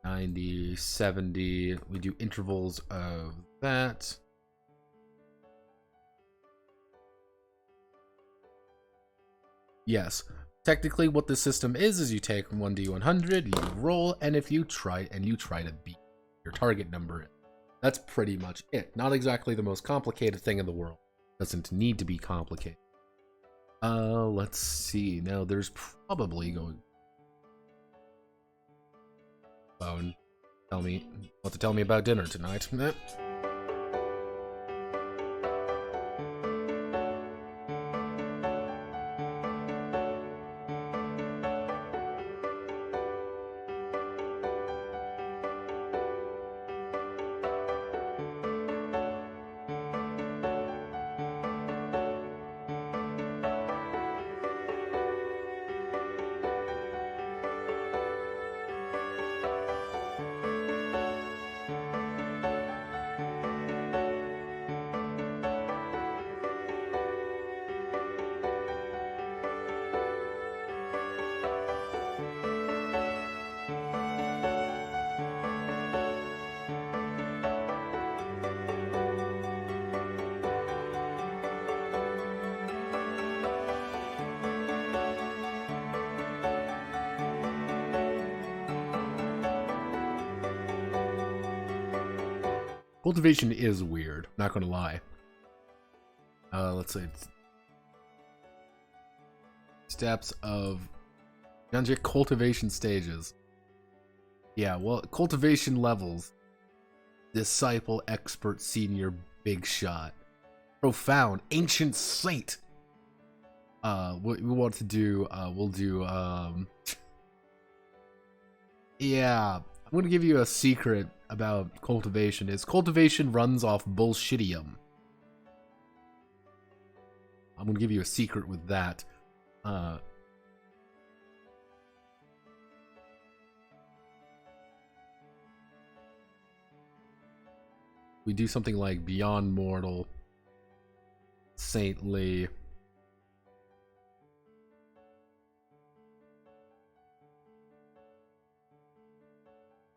90, 70, we do intervals of that. Yes, technically what the system is you take 1d100, you roll, and if you try to beat your target number. That's pretty much it. Not exactly the most complicated thing in the world. Doesn't need to be complicated. Let's see. Now there's probably going phone. Tell me what to tell me about dinner tonight. Cultivation is weird, not gonna lie. Let's say steps of Gunja cultivation stages. Yeah, well, cultivation levels. Disciple, expert, senior, big shot. Profound, ancient saint. What we want to do, we'll do, yeah, I'm gonna give you a secret about cultivation. Is cultivation runs off bullshitium. I'm gonna give you a secret with that. We do something like beyond mortal, saintly.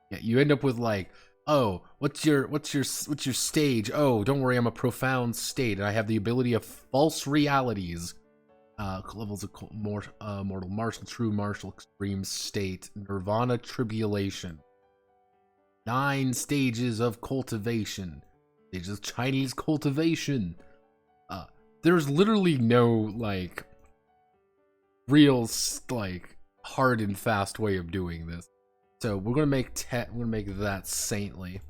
Yeah, you end up with like, oh, what's your stage? Oh, don't worry, I'm a profound state, and I have the ability of false realities. Levels of mortal, martial, true, martial, extreme, state, nirvana, tribulation. 9 stages of cultivation. Stages of Chinese cultivation. There's literally no, like, real, like, hard and fast way of doing this. So we're gonna make that saintly.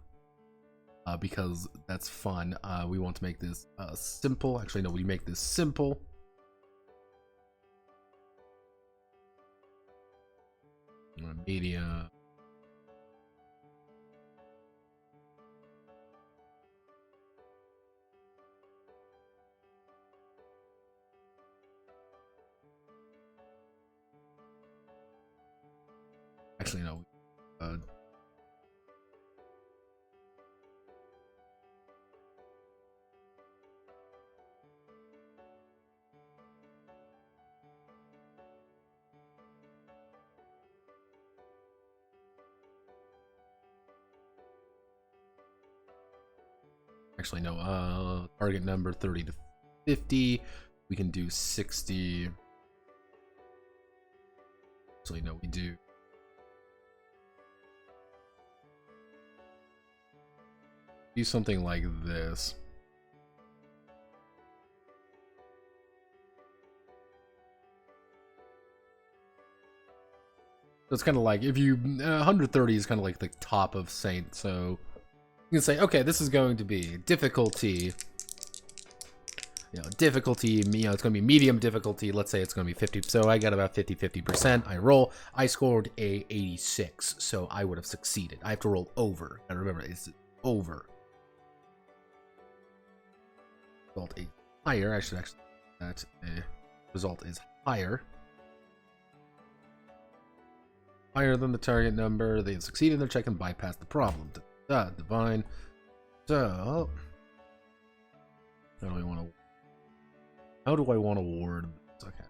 Because that's fun. We want to make this simple. Actually, no, we make this simple. Media. Actually, no. Actually, no. Target number 30 to 50. We can do 60. Actually, no, we do. Do something like this. So it's kind of like if you 130 is kind of like the top of Saint. So you can say, okay, this is going to be difficulty. Difficulty, it's going to be medium difficulty. Let's say it's going to be 50. So I got about 50%. I roll. I scored a 86. So I would have succeeded. I have to roll over. And remember, it's over. Result is higher. I should actually, that result is higher. Higher than the target number. They succeed in their check and bypass the problem. Divine. So, how do I want to ward this? Okay.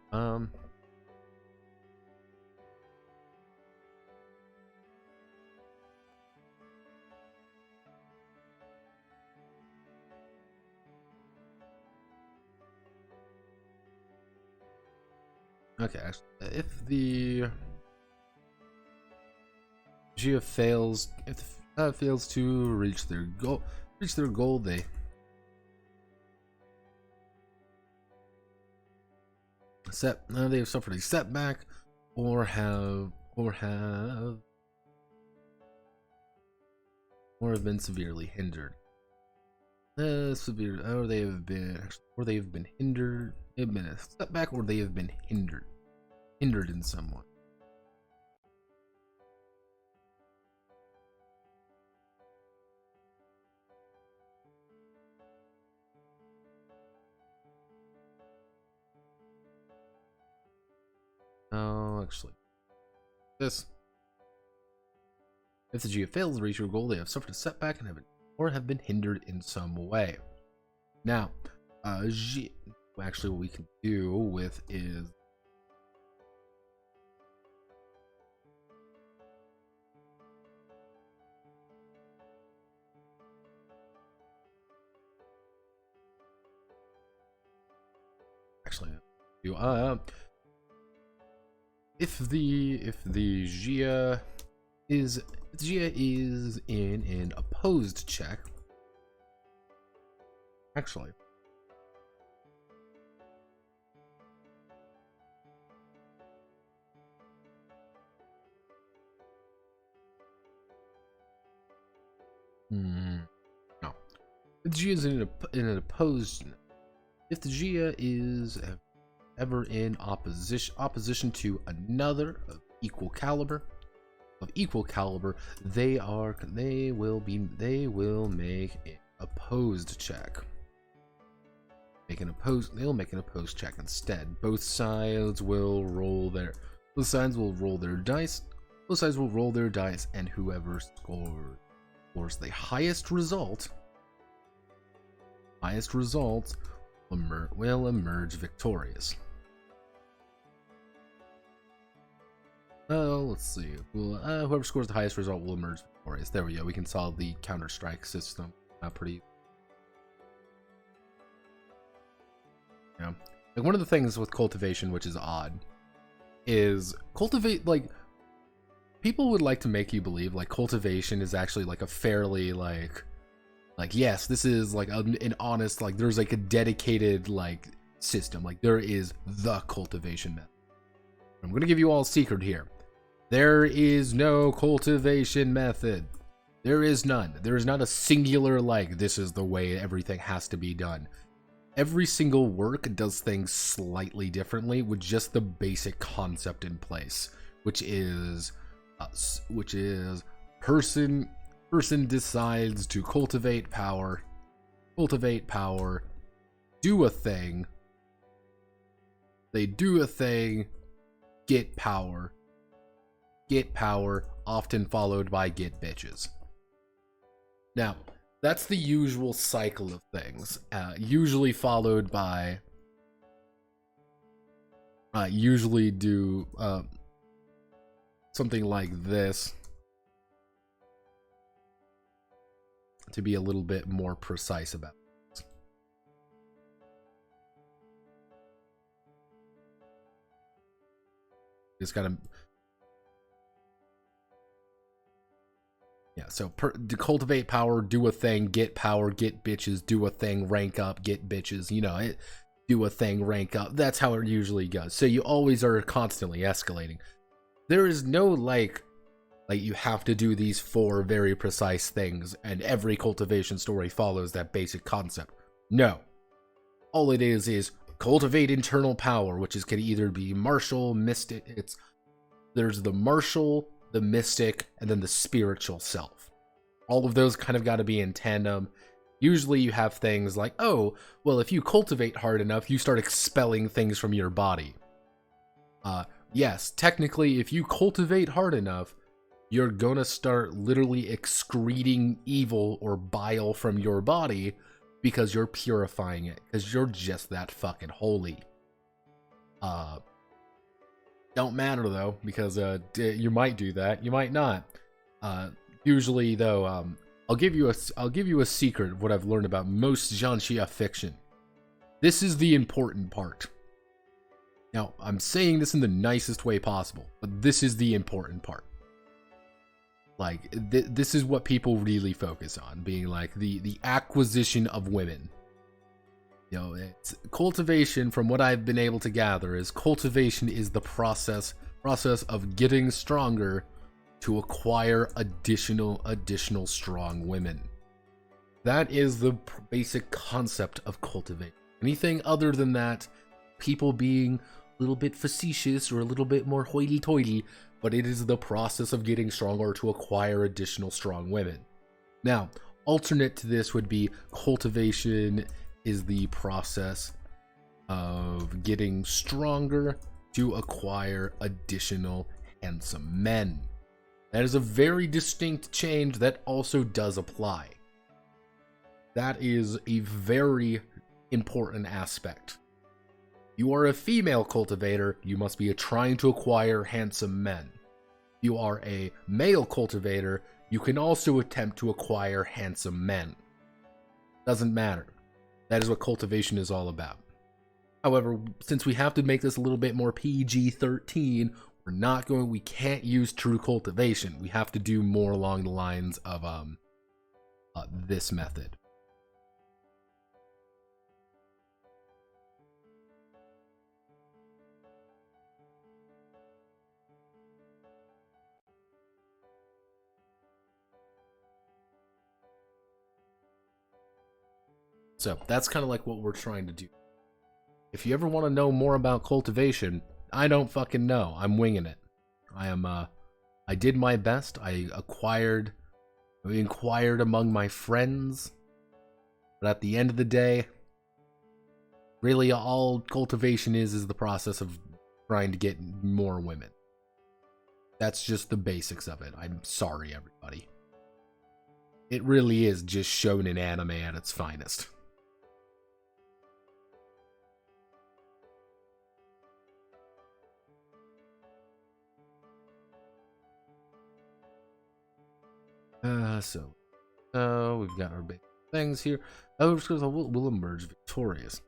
Okay, actually, if the Gia fails, fails to reach their goal, they they have suffered a setback or have been severely hindered. Or they have been hindered. They've been a setback, or they have been hindered in some way. Oh, actually, this. If the Gia fails to reach your goal, they have suffered a setback and have been hindered in some way. Now, actually, what we can do with is actually do if the Gia is in an opposed check. Actually, no. If the Gia is in an opposed, if the Gia is ever in opposition to another of equal caliber, they will make an opposed check. They'll make an opposed check instead. Both sides will roll their dice. Both sides will roll their dice, and whoever scores the highest result will emerge victorious. Oh, let's see. Well, whoever scores the highest result will emerge victorious. There we go. We can solve the Counter-Strike system. Pretty. Yeah. Like, one of the things with cultivation, which is odd, is like, people would like to make you believe, like, cultivation is actually, like, a fairly, like, yes, this is, like, an honest, like, there's, like, a dedicated, like, system. Like, there is the cultivation method. I'm gonna give you all a secret here. There is no cultivation method. There is none. There is not a singular, like, this is the way everything has to be done. Every single work does things slightly differently with just the basic concept in place, which is person decides to cultivate power, do a thing, they do a thing, get power, often followed by get bitches. Now, that's the usual cycle of things, usually followed by, usually do something like this, to be a little bit more precise about it. Just gotta... Yeah, so to cultivate power, do a thing, get power, get bitches, do a thing, rank up, get bitches, you know, do a thing, rank up. That's how it usually goes. So you always are constantly escalating. There is no, like you have to do these 4 very precise things, and every cultivation story follows that basic concept. No. All it is cultivate internal power, which can either be martial, mystic, there's the martial, the mystic, and then the spiritual self. All of those kind of got to be in tandem. Usually you have things like, oh, well, if you cultivate hard enough, you start expelling things from your body. Yes, technically, if you cultivate hard enough, you're gonna start literally excreting evil or bile from your body because you're purifying it, because you're just that fucking holy. Don't matter though, because you might do that, you might not. Usually though, I'll give you a secret of what I've learned about most Jianxia fiction. This is the important part. Now, I'm saying this in the nicest way possible, but this is the important part. Like, this is what people really focus on, being like the acquisition of women. You know, it's cultivation, from what I've been able to gather, is cultivation is the process of getting stronger to acquire additional strong women. That is the basic concept of cultivation. Anything other than that, people being a little bit facetious or a little bit more hoity-toity, but it is the process of getting stronger to acquire additional strong women. Now, alternate to this would be cultivation is the process of getting stronger to acquire additional handsome men. That is a very distinct change that also does apply. That is a very important aspect. You are a female cultivator, you must be trying to acquire handsome men. You are a male cultivator, you can also attempt to acquire handsome men. Doesn't matter. That is what cultivation is all about. However, since we have to make this a little bit more PG-13, we can't use true cultivation. We have to do more along the lines of this method. So that's kind of like what we're trying to do. If you ever want to know more about cultivation, I don't fucking know. I'm winging it. I did my best. I inquired among my friends. But at the end of the day, really all cultivation is the process of trying to get more women. That's just the basics of it. I'm sorry, everybody. It really is just shonen anime at its finest. So we've got our big things here. We'll emerge victorious.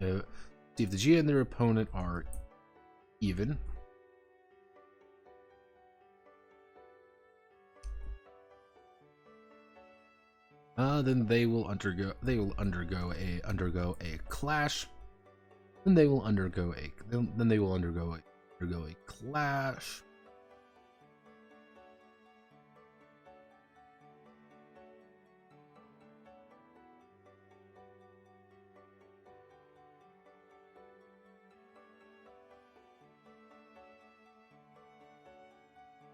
See if the GM and their opponent are even. Then they will undergo a clash. Then they will undergo a clash.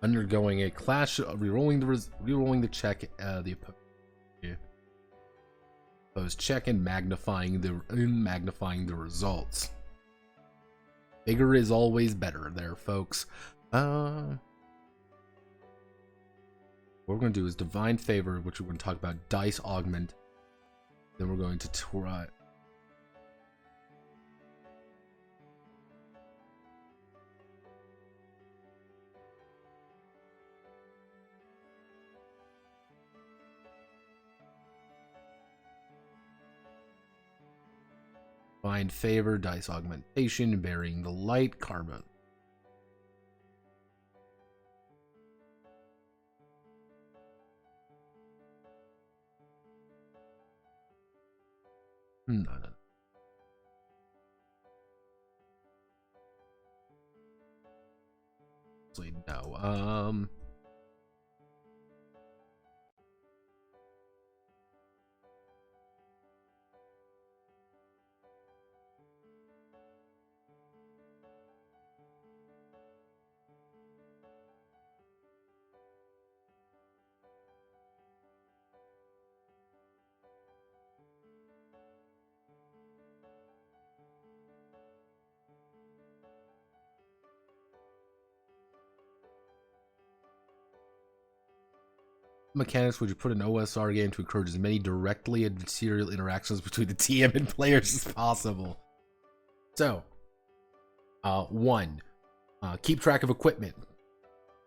Undergoing a clash, rerolling the check, the opposed check, and magnifying the results. Bigger is always better, there, folks. What we're going to do is Divine Favor, which we're going to talk about Dice Augment. Then we're going to try. Divine Favor, Dice Augmentation, Burying the Light, Carbon. No. No. Mechanics would you put an OSR game to encourage as many directly adversarial interactions between the TM and players as possible? So, 1, keep track of equipment.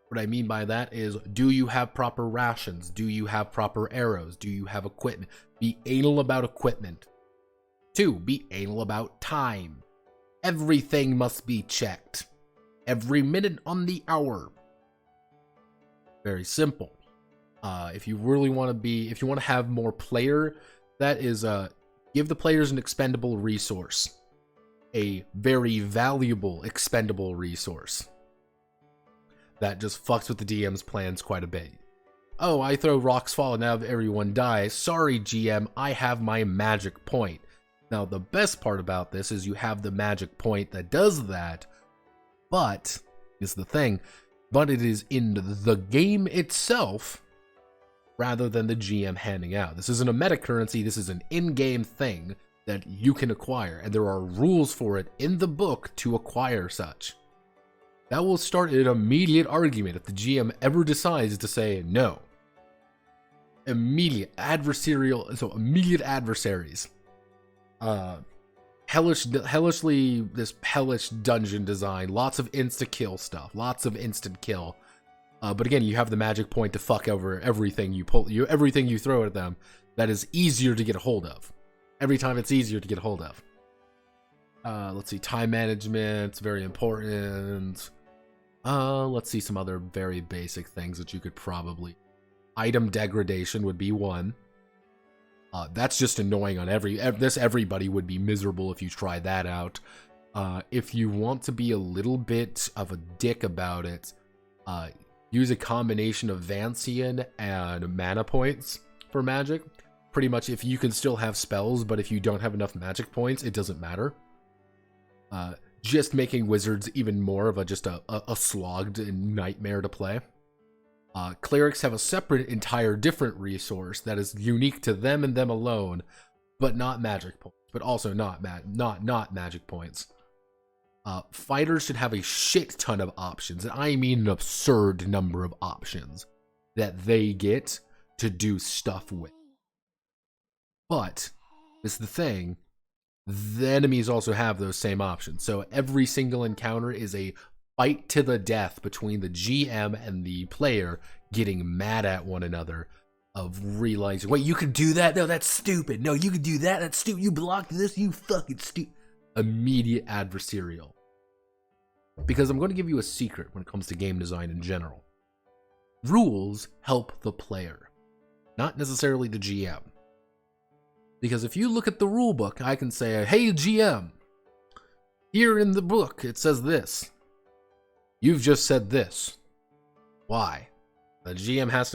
What I mean by that is, do you have proper rations? Do you have proper arrows? Do you have equipment? Be anal about equipment. 2, be anal about time. Everything must be checked. Every minute on the hour. Very simple. If you really want to have more player, that is, give the players an expendable resource. A very valuable expendable resource. That just fucks with the DM's plans quite a bit. Oh, I throw rocks fall and now everyone dies. Sorry, GM, I have my magic point. Now, the best part about this is you have the magic point that does that, but, is the thing, but it is in the game itself, rather than the GM handing out. This isn't a meta currency, this is an in-game thing that you can acquire, and there are rules for it in the book to acquire such. That will start an immediate argument if the GM ever decides to say no. Immediate adversarial, so immediate adversaries. Hellishly, this hellish dungeon design, lots of insta-kill stuff, lots of instant kill. But again, you have the magic point to fuck over everything everything you throw at them. That is easier to get a hold of. Every time it's easier to get a hold of. Let's see, time management, very important. Let's see some other very basic things that you could probably. Item degradation would be one. That's just annoying on everybody would be miserable if you try that out. If you want to be a little bit of a dick about it, use a combination of Vancian and mana points for magic. Pretty much if you can still have spells, but if you don't have enough magic points, it doesn't matter. Just making wizards even more of a slogged nightmare to play. Clerics have a separate, entire different resource that is unique to them and them alone, but not magic points, but also not magic points. Fighters should have a shit ton of options, and I mean an absurd number of options that they get to do stuff with. But, it's the thing, the enemies also have those same options, so every single encounter is a fight to the death between the GM and the player getting mad at one another, of realizing, wait, you could do that? No, that's stupid. No, you could do that? That's stupid. You blocked this? You fucking stupid. immediate adversarial. Because I'm going to give you a secret when it comes to game design in general. Rules help the player, not necessarily the GM. Because if you look at the rule book, I can say, hey GM, here in the book it says this. You've just said this. Why? The GM has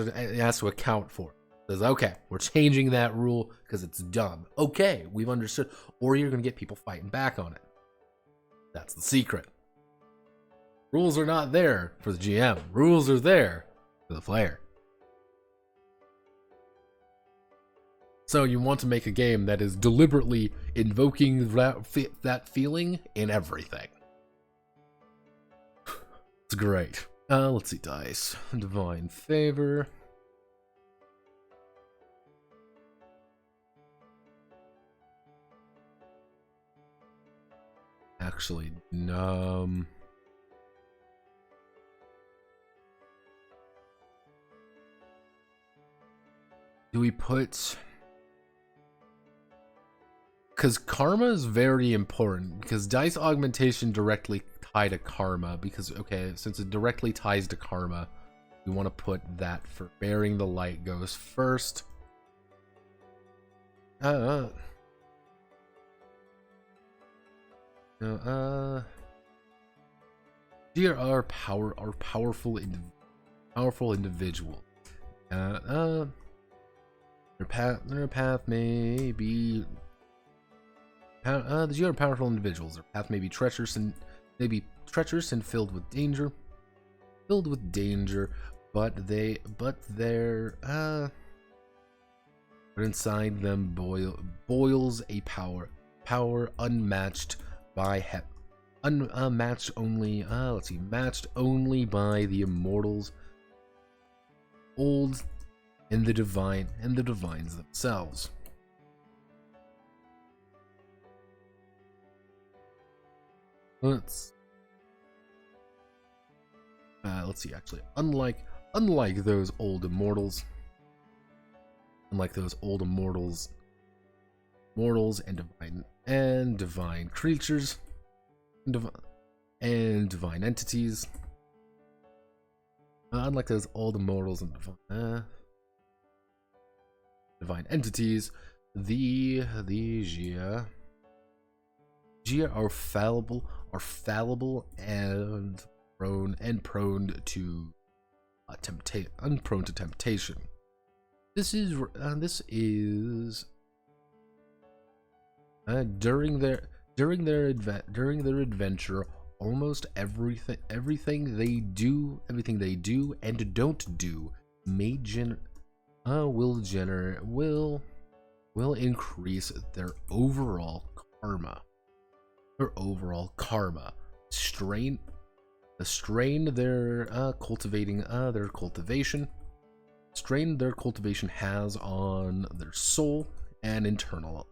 to account for it. Says, okay, we're changing that rule because it's dumb. Okay, we've understood. Or you're going to get people fighting back on it. That's the secret. Rules are not there for the GM. Rules are there for the player. So you want to make a game that is deliberately invoking that feeling in everything. It's great. Let's see, dice. Divine Favor. Actually, do we put... Because karma is very important, because dice augmentation directly tie to karma, because, okay, since it directly ties to karma, we want to put that for Bearing the Light goes first. Here are powerful individual. Their path may be. These are powerful individuals. Their path may be treacherous and filled with danger. But inside them boils a power unmatched by matched only by the immortals, old and the divines themselves. Let's see. Actually, unlike those old immortals, mortals and divine creatures, and divine entities. Unlike those old immortals and divine entities, the Gia are fallible and prone to temptation. This is during their adventure, almost everything they do and don't do will increase their overall karma. Strain their cultivation has on their soul and internal.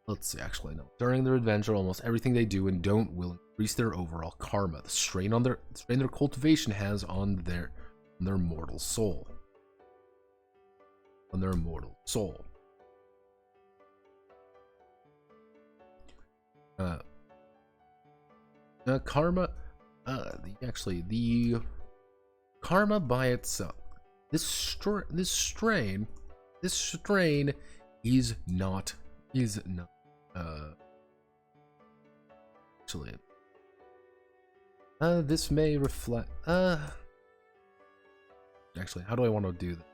Let's see, actually no. During their adventure, almost everything they do and don't will increase their overall karma. The strain their cultivation has on their mortal soul. Karma, the karma by itself. This strain is not actually. This may reflect. Actually, how do I want to do that?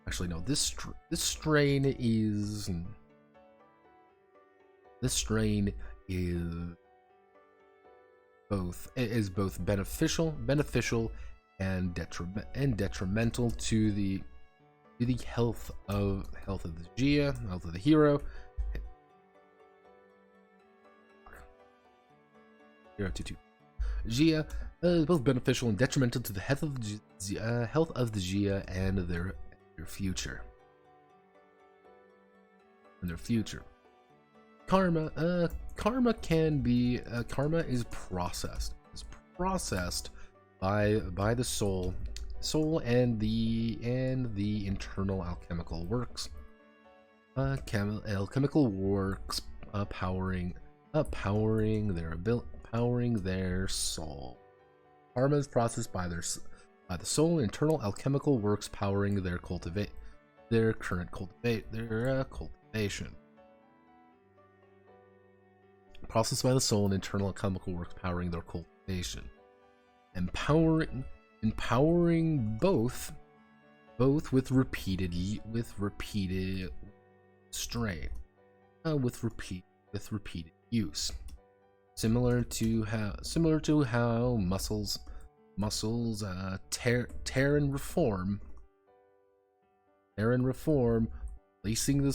Actually, no. This strain is both beneficial and detrimental to the health of the Gia, health of the hero. Gia is both beneficial and detrimental to the health of the Gia and their future. Karma can be karma is processed by the soul and the internal alchemical works powering powering their soul. Karma is processed by the soul. Internal alchemical works powering their current cultivation. Processed by the soul and internal alchemical works powering their cultivation. Empowering both with repeated strain, with repeated use. Similar to how muscles tear and reform, placing the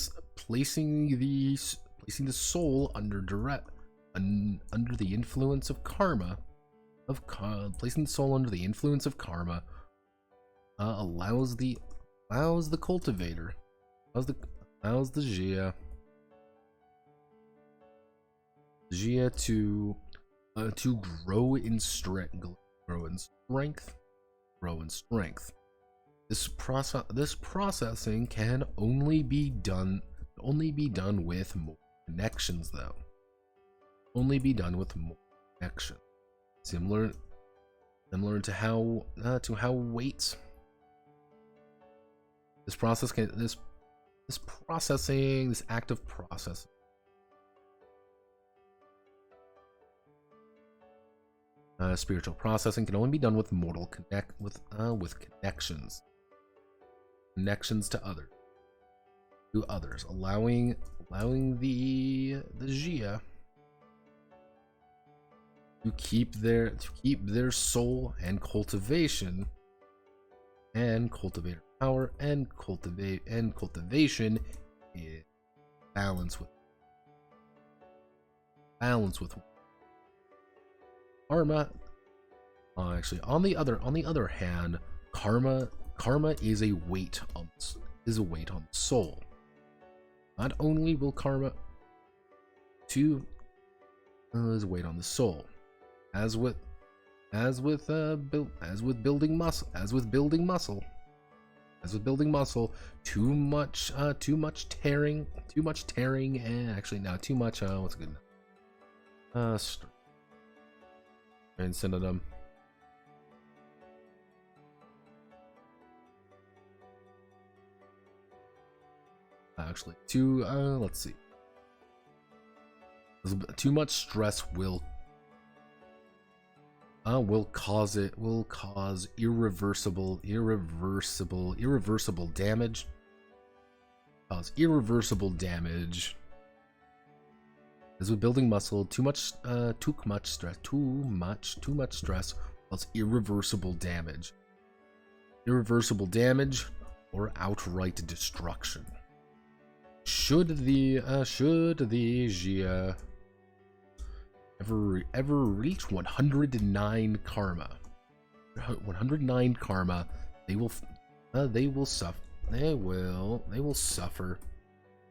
soul under the influence of karma. Placing the soul under the influence of karma allows the cultivator, allows the Jia to grow in strength. This processing can only be done with more connections, though. Only be done with more connections. Similar to how weights. This act of processing. Spiritual processing can only be done with connections to others, allowing the Jia to keep their soul and cultivation and cultivator power and cultivation in balance with karma. Actually, on the other hand, karma is a weight on the soul. Not only will karma is a weight on the soul, as with building muscle, too much tearing, and actually now too much what's good and synonym. Actually, let's see. Too much stress will cause irreversible damage. As with building muscle, too much stress causes irreversible damage. Irreversible damage or outright destruction. Should the Jia ever reach 109 karma, they will suffer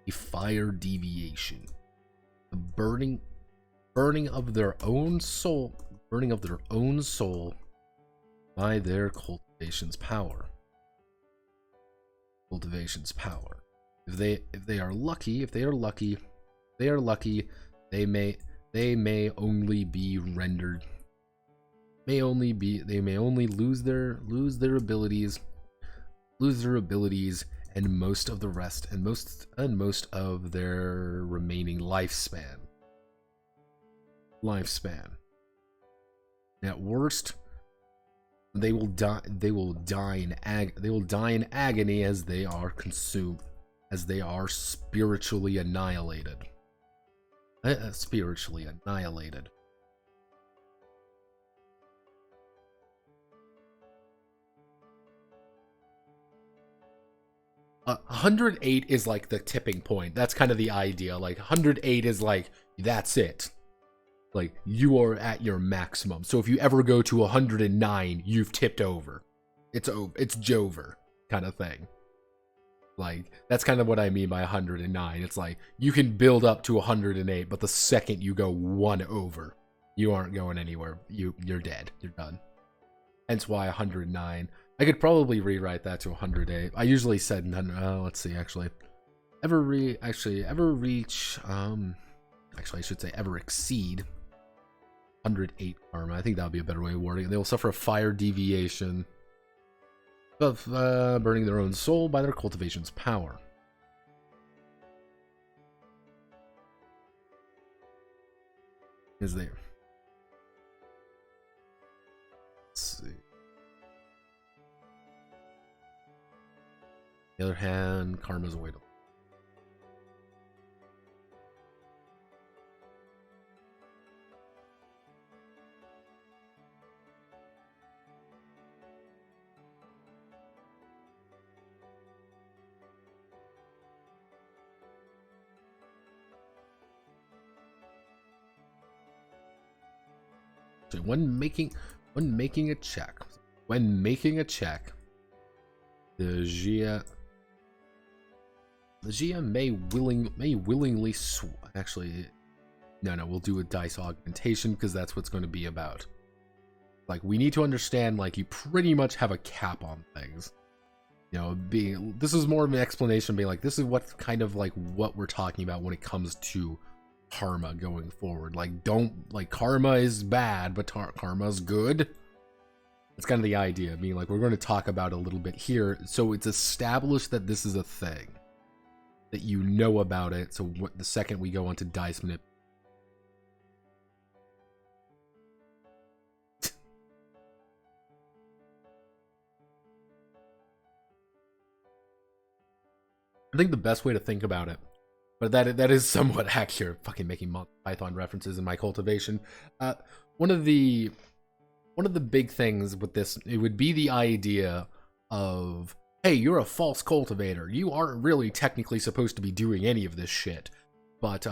a fire deviation, the burning of their own soul by their cultivation's power. If they are lucky, they may only be rendered. They may only lose their abilities, and most of the rest, and most of their remaining lifespan. At worst, they will die in agony as they are consumed, as they are spiritually annihilated. 108 is like the tipping point. That's kind of the idea. Like 108 is like, that's it. Like, you are at your maximum. So if you ever go to 109, you've tipped over. It's over. It's Jover kind of thing. Like, that's kind of what I mean by 109. It's like, you can build up to 108, but the second you go one over, you aren't going anywhere. You're dead. You're done. Hence why 109. I could probably rewrite that to 108. I usually said, let's see, actually. I actually I should say ever exceed 108 karma. I think that would be a better way of wording it. They will suffer a fire deviation of burning their own soul by their cultivation's power. Is there? Let's see. On the other hand, karma's a way to. When making a check, the Gia may willingly actually, no, we'll do a dice augmentation because that's what's going to be about. Like, we need to understand, like, you pretty much have a cap on things. You know, this is more of an explanation, being like, this is what kind of like what we're talking about when it comes to karma going forward. Like, don't, like, karma is bad, but karma's good. It's kind of the idea, being like, we're going to talk about it a little bit here, so it's established that this is a thing, that you know about it. So what, the second we go into dice manip, I think the best way to think about it, but that is somewhat accurate. Fucking making Python references in my cultivation. One of the big things with this, it would be the idea of, hey, you're a false cultivator. You aren't really technically supposed to be doing any of this shit, but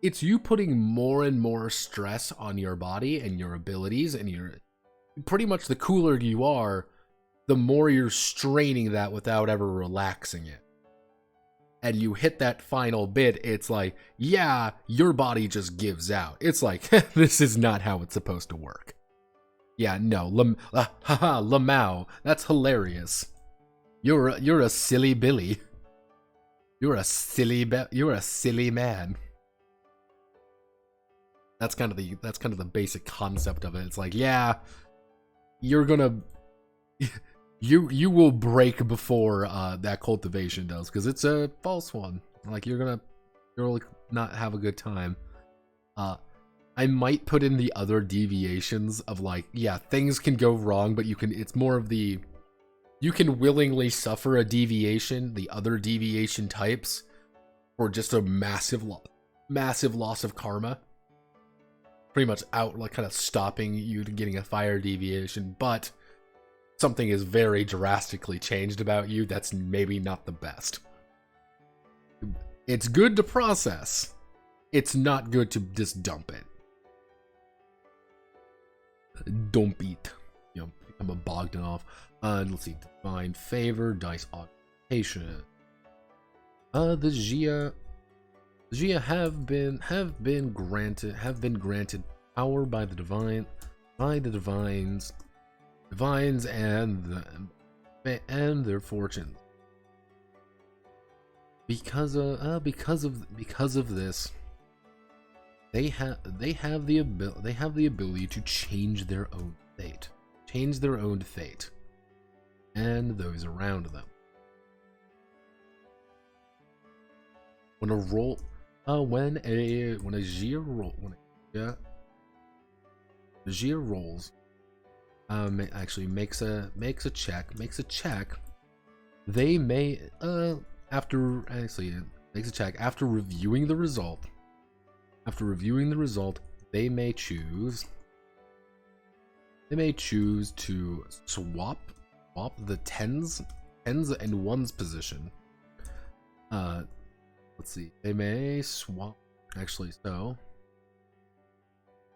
it's you putting more and more stress on your body and your abilities, and you're pretty much, the cooler you are, the more you're straining that without ever relaxing it. And you hit that final bit, it's like, yeah, your body just gives out. It's like, this is not how it's supposed to work. Yeah, no, Lamau, that's hilarious. You're a silly Billy. You're a silly man. That's kind of the basic concept of it. It's like, yeah, you're gonna you will break before that cultivation does, because it's a false one. Like, you'll not have a good time. I might put in the other deviations of, like, yeah, things can go wrong, but it's more of the, you can willingly suffer a deviation, the other deviation types, for just a massive loss of karma. Pretty much out, like, kind of stopping you to getting a fire deviation, but something is very drastically changed about you that's maybe not the best. It's good to process. It's not good to just dump it. Dump it. You know, become a Bogdanov. Let's see. Divine favor, dice augmentation. The Gia have been granted power by the divines and their fortunes. Because of this, they have the ability to change their own fate, and those around them. When a Gia rolls, actually makes a check. They may after reviewing the result. They may choose to swap the tens and ones position. Let's see. They may swap. Actually, so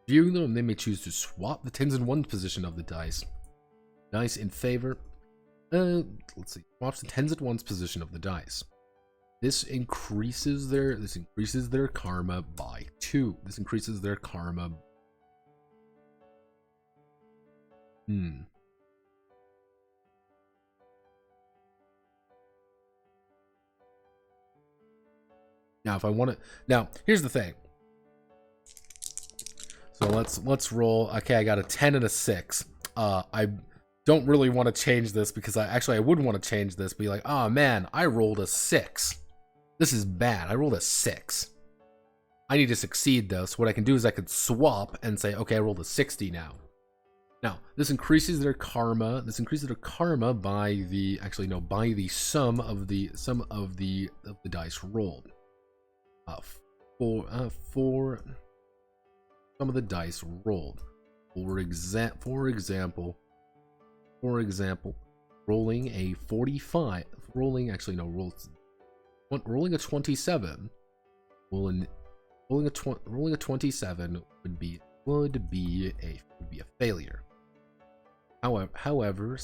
viewing them, they may choose to swap the tens and ones position of the dice. Dice in favor. Let's see. Swaps the tens and ones position of the dice. This increases their karma by 2. This increases their karma. Now, if I want to, now here's the thing. So let's roll. Okay, I got a 10 and a 6. I don't really want to change this because I would want to change this. Be like, oh man, I rolled a 6. This is bad. I rolled a 6. I need to succeed though. So what I can do is I could swap and say, okay, I rolled a 60 now. Now this increases their karma. This increases their karma by the by the sum of the dice rolled. For some of the dice rolled. For example, rolling a 45, rolling a 27, rolling a 27 would be a failure. However,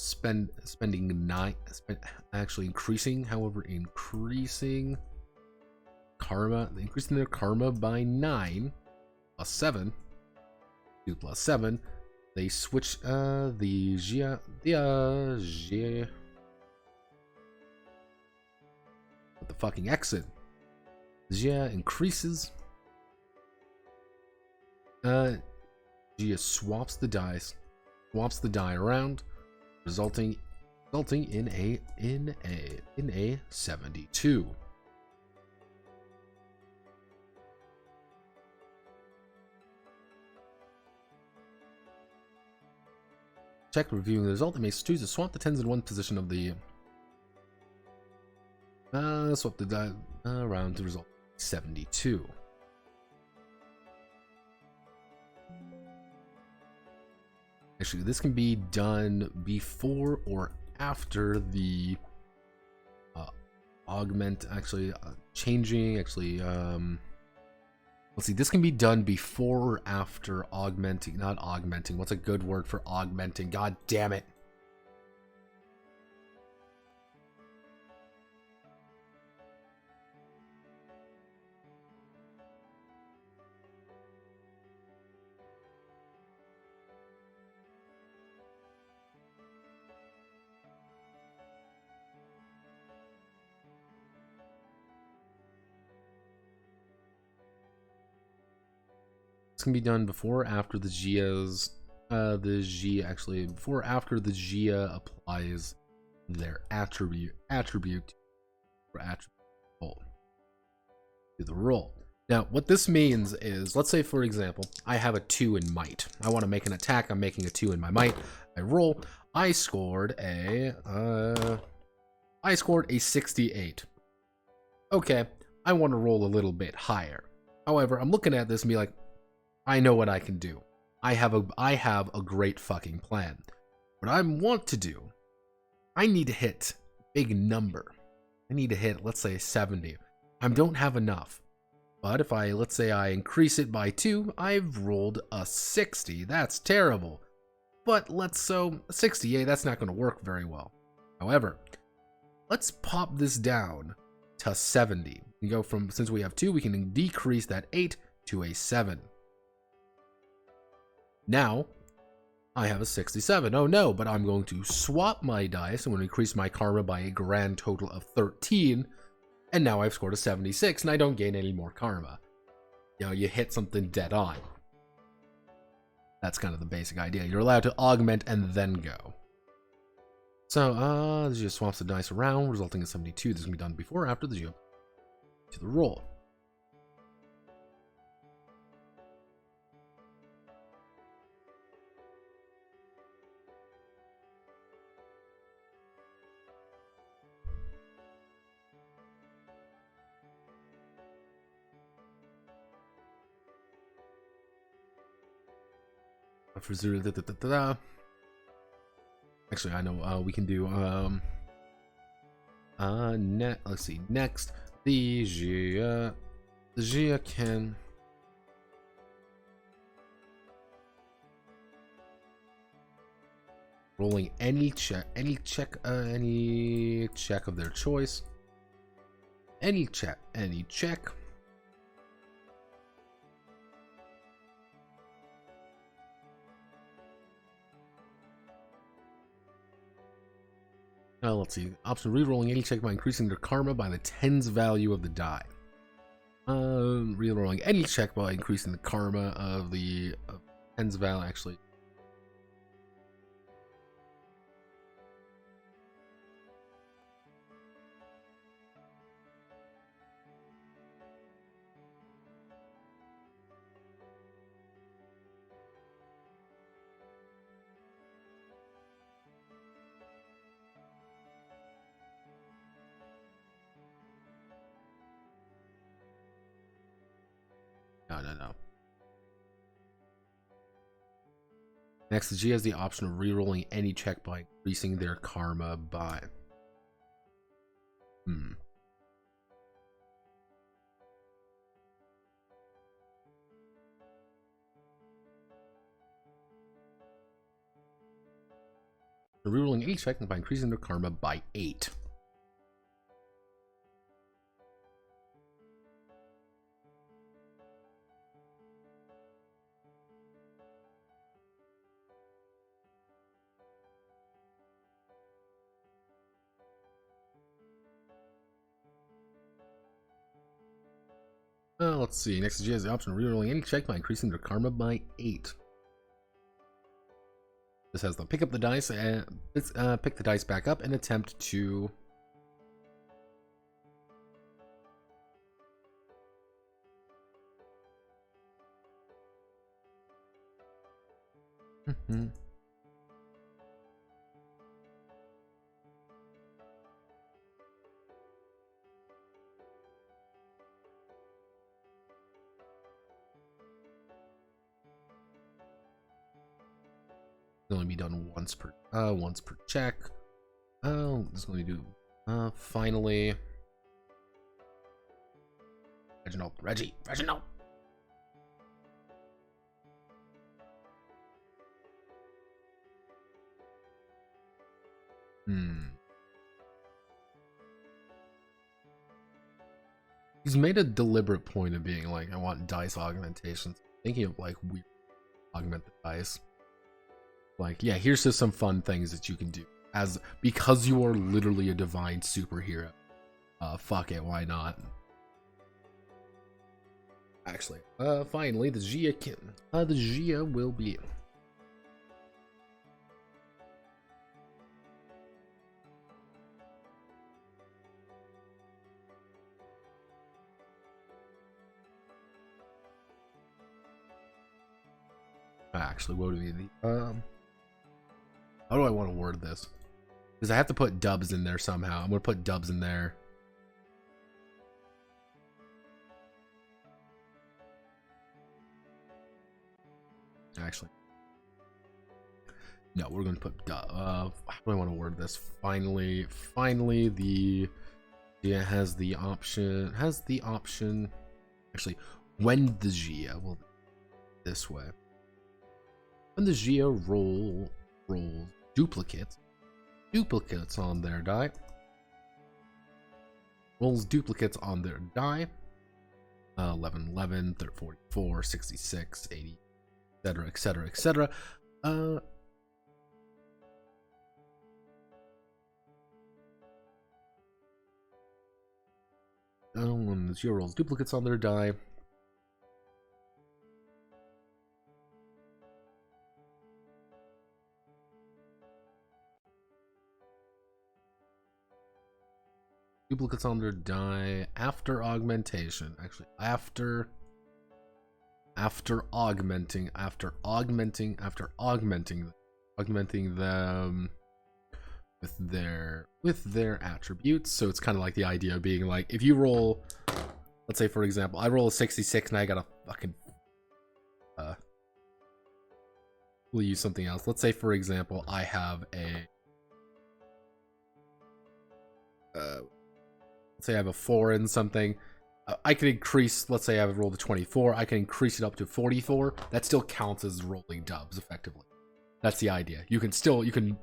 increasing their karma by 9 plus 7, 2 plus 7, they switch what the fucking exit. Jia increases. Jia swaps the die around, resulting in a 72. Check reviewing the result. It may choose to swap the tens in one position of the swap the die around to result 72. Actually, this can be done before or after the augment. Changing. Let's see. This can be done before or after augmenting. Not augmenting. What's a good word for augmenting? God damn it. Can be done before or after the Gia's before or after the Gia applies their attribute roll to the roll. Now what this means is, let's say for example I have a 2 in might. I want to make an attack. I'm making a 2 in my might. I roll. I scored a 68. Okay, I want to roll a little bit higher. However, I'm looking at this and be like, I know what I can do. I have a great fucking plan. What I want to do, I need to hit a big number. I need to hit, let's say 70. I don't have enough. But if let's say I increase it by 2, I've rolled a 60. That's terrible. But 68, that's not going to work very well. However, let's pop this down to 70. We go from, since we have 2, we can decrease that 8 to a 7. Now, I have a 67. Oh no, but I'm going to swap my dice. I'm going to increase my karma by a grand total of 13. And now I've scored a 76, and I don't gain any more karma. You know, you hit something dead on. That's kind of the basic idea. You're allowed to augment and then go. So, this just swaps the dice around, resulting in 72. This can be done before or after the jump to the roll. For 0, Actually, I know we can do let's see. Next, the Gia can rolling any check of their choice. Any check. Let's see. Option rerolling any check by increasing their karma by the tens value of the die. Rerolling any check by increasing the karma of the Tens value actually. No. Next, the G has the option of rerolling any check by increasing their karma by. Rerolling any check by increasing their karma by 8. Let's see. Next, G has the option of rerolling any check by increasing their karma by 8. This has them pick up the dice and pick the dice back up and attempt to. Only be done once per check. Oh, this is going to do finally. Reginald. He's made a deliberate point of being like, I want dice augmentations. Thinking of like we augment the dice. Like, yeah, here's just some fun things that you can do because you are literally a divine superhero. Fuck it, why not? Actually, finally, the Gia will be. Actually, what do we need? How do I want to word this? Because I have to put dubs in there somehow. I'm going to put dubs in there. Actually. No, we're going to put how do I want to word this? Finally, the Gia has the option. Actually, when the Gia will this way. When the Gia rolls duplicates on their die. Rolls duplicates on their die. 11, 11, 44, 66, 80, etc. When the Gia rolls duplicates on their die. Duplicates on their die after augmentation. Actually, after augmenting them with their attributes. So it's kind of like the idea of being like, if you roll, let's say for example, I roll a 66 and I got a fucking we'll use something else. Let's say for example, I have a let's say I have a 4 in something. I can increase, let's say I've rolled a 24, I can increase it up to 44. That still counts as rolling dubs effectively. That's the idea. You can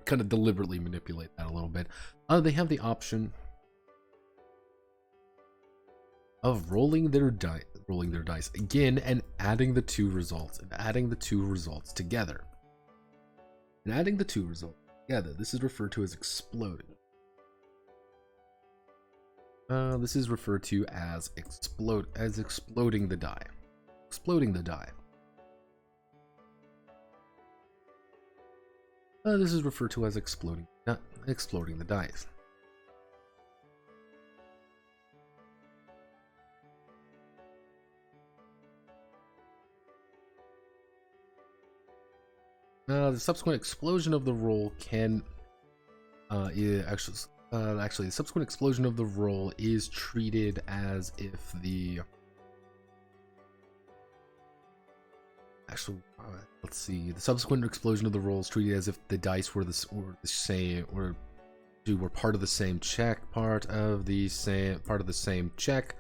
kind of deliberately manipulate that a little bit. They have the option of rolling their dice again and adding the two results together. And adding the two results together, this is referred to as exploding. This is referred to as exploding the die. Exploding the die. This is referred to as exploding the dice. The subsequent explosion of the roll can actually the subsequent explosion of the roll is treated as if the let's see, the subsequent explosion of the roll is treated as if the dice were the same, or were part of the same check, part of the same check,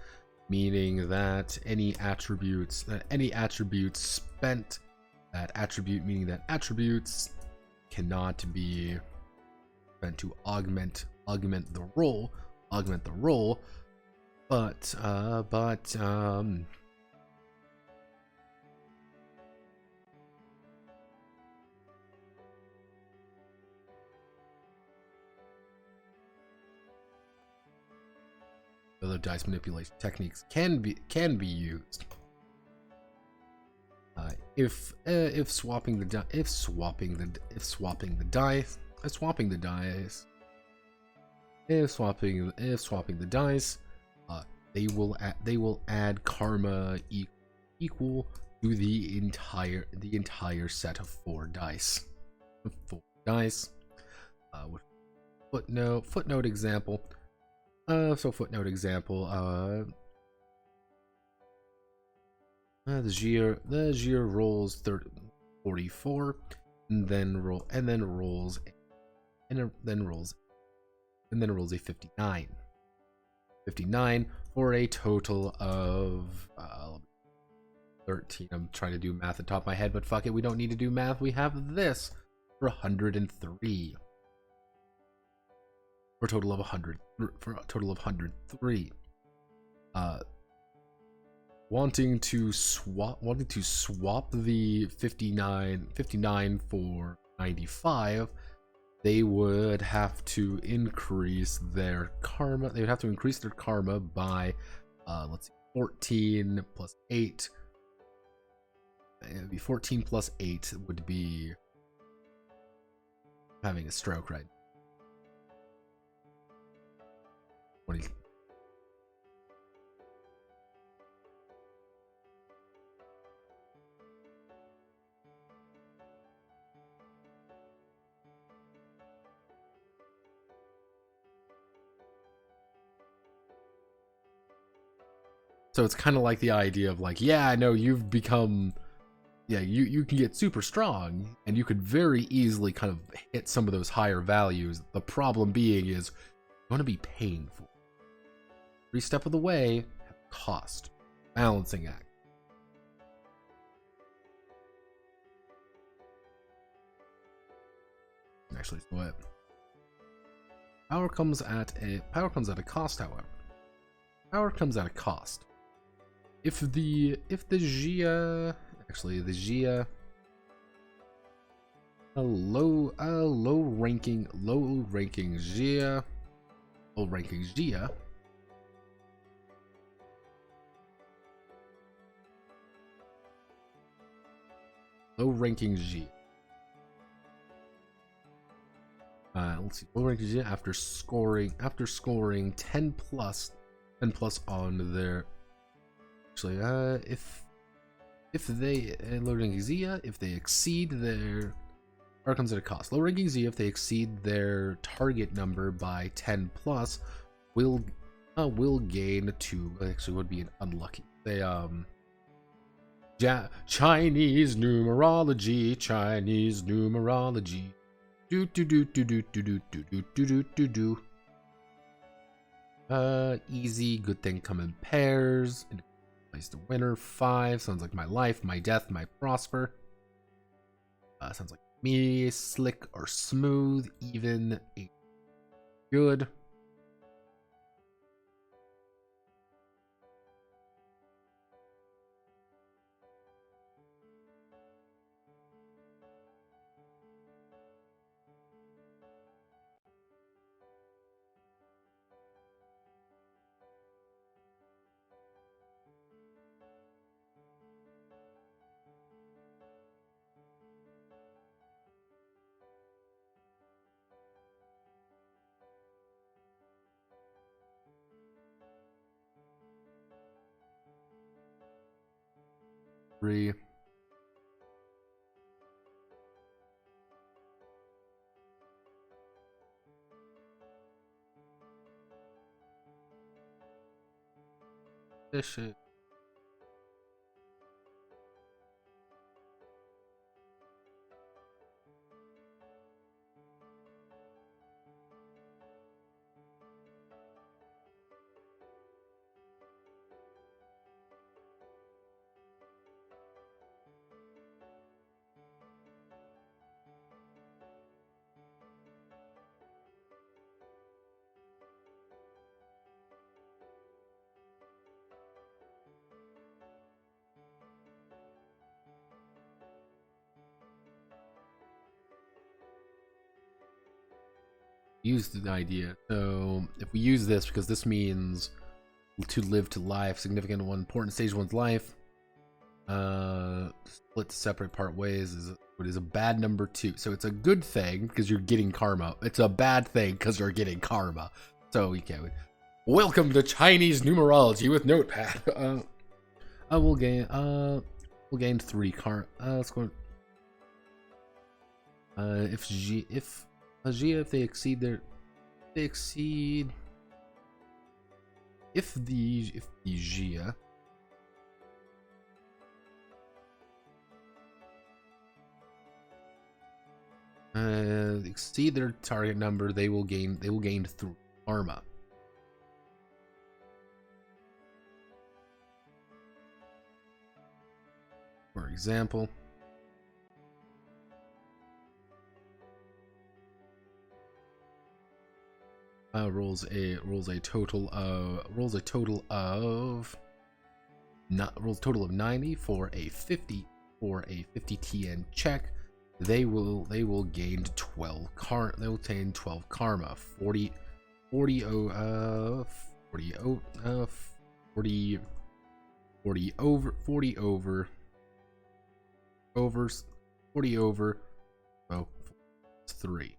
meaning that any attributes spent, meaning that attributes cannot be spent to augment the roll, but other dice manipulation techniques can be used. If swapping the dice, they will add karma equal to the entire set of 4 dice. With footnote example. The Gier rolls 44, and then rolls a 59 for a total of 13. I'm trying to do math at the top of my head, but fuck it, we don't need to do math. We have this for 103. For a total of 103. Wanting to swap the 59 for 95, they would have to increase their karma. They would have to increase their karma by let's see, 14 plus 8. It would be 14 plus 8 would be having a stroke right. 20. So it's kind of like the idea of like, yeah, I know you've become, you can get super strong and you could very easily kind of hit some of those higher values. The problem being is going to be painful. Every step of the way, cost. Balancing act. Actually, what? Power comes at a cost, however. Power comes at a cost. If the Gia, a low ranking Gia let's see, low ranking Gia after scoring 10 plus on their, if they low-ranking Zia, if they exceed their, or comes at a cost. Low-ranking Zia, if they exceed their target number by 10 plus, will gain 2. Actually, would be an unlucky. They Chinese numerology. Do. Easy, good thing come in pairs. Place the winner. 5 sounds like my life, my death, my prosper. Sounds like me. Slick or smooth, even, good. 3. This is use the idea. So if we use this, because this means to live to life, significant one, important stage of one's life, split to separate part ways is a bad number 2. So it's a good thing because you're getting karma. It's a bad thing because you're getting karma. So we can't. Welcome to Chinese numerology with Notepad. We'll gain 3 karma. Let's go. If they exceed if the Jia exceed their target number, they will gain 3 karma. For example, rolls a total of 90 for a 50 TN check. They will gain 12 karma. They will gain 12 karma. 40 over. Oh, 3.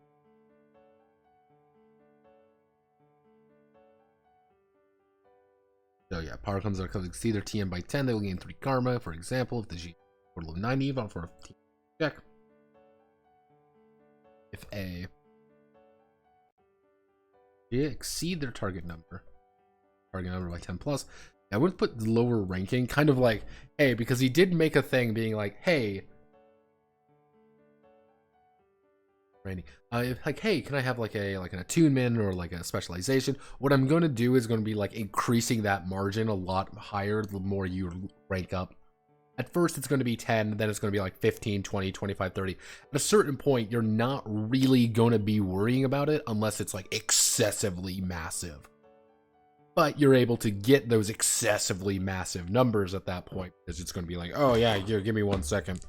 So yeah, power comes out, exceed their TN by 10, they will gain 3 karma. For example, if the G total of 90 for a check. If A exceed their target number by 10 plus, I would put lower ranking, kind of like, hey, because he did make a thing being like, hey, Randy, like, hey, can I have like an attunement or like a specialization? What I'm going to do is going to be like increasing that margin a lot higher the more you rank up. At first it's going to be 10, then it's going to be like 15, 20, 25, 30. At a certain point, you're not really going to be worrying about it unless it's like excessively massive. But you're able to get those excessively massive numbers at that point because it's going to be like, oh yeah, here, give me 1 second.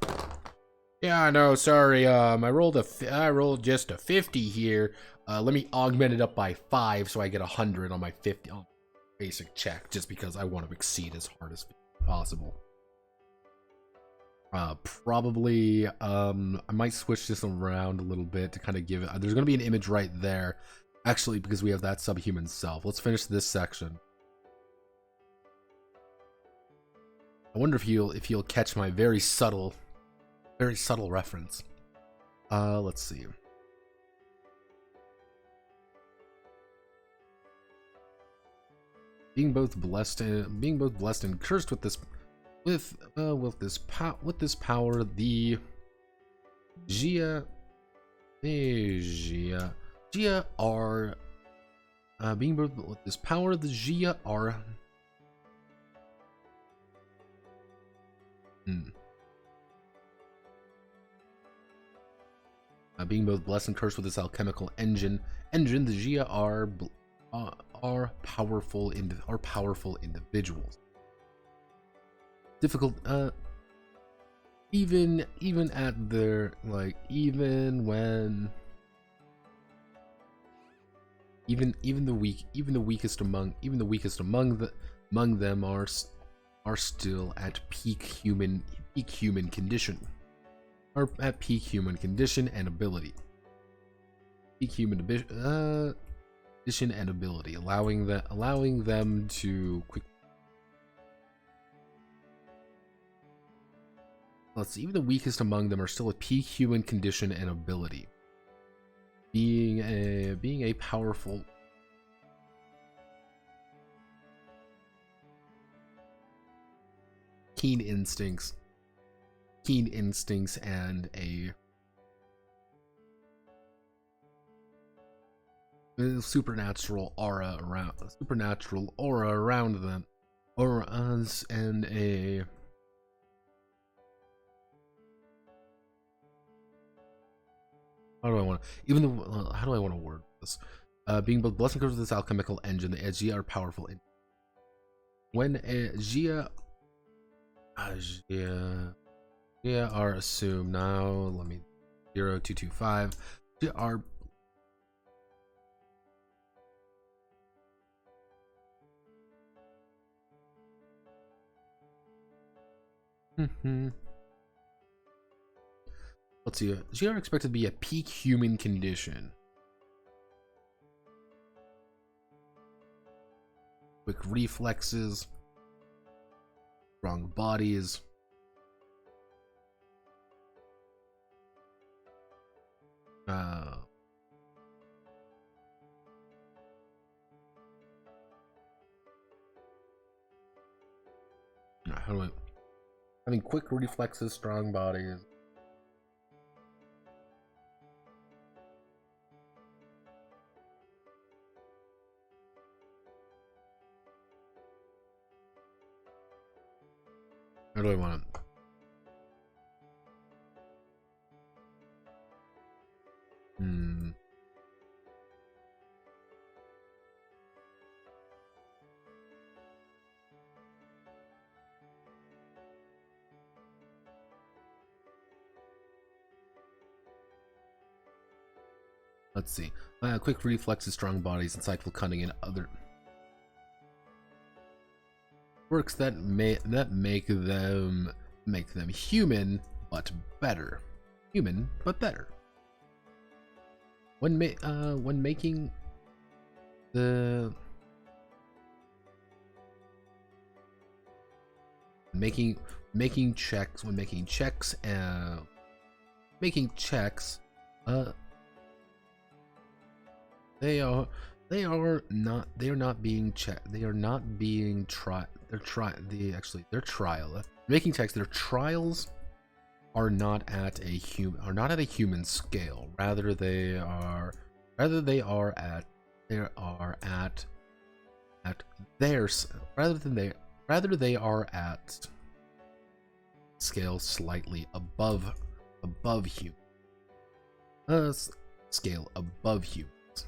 Yeah, no, sorry. I rolled just a 50 here. Let me augment it up by 5 so I get 100 on my 50 on basic check, just because I want to exceed as hard as possible. Probably, I might switch this around a little bit to kind of give it. There's going to be an image right there, actually, because we have that subhuman self. Let's finish this section. I wonder if he'll catch my very subtle reference. Let's see. Being both blessed and cursed with this power, the Jia are being both with this power, the Jia are being both blessed and cursed with this alchemical engine, the Jia are powerful individuals. Difficult, even at their even the weakest among them are still at peak human condition. Are at peak human condition and ability. Peak human condition and ability, allowing them to let's see, even the weakest among them are still at peak human condition and ability. Being a powerful keen instincts and a supernatural aura around them, or us, and a how do I want to word this? Being both blessed and cursed with this alchemical engine, the Gia are powerful. When Gia are assumed now. Let me 0225. Gia are let's see. She are expected to be at peak human condition. Quick reflexes, strong bodies. How do I? I mean, quick reflexes, strong bodies. How do I want it? Let's see. Quick reflexes, strong bodies, insightful cunning, and other works that make them human but better. Human but better. When making the making checks they are not being checked. They are not being tried. Their trial. Making checks. Their trials are not at a human scale. Rather they are at scale slightly above human. Scale above humans,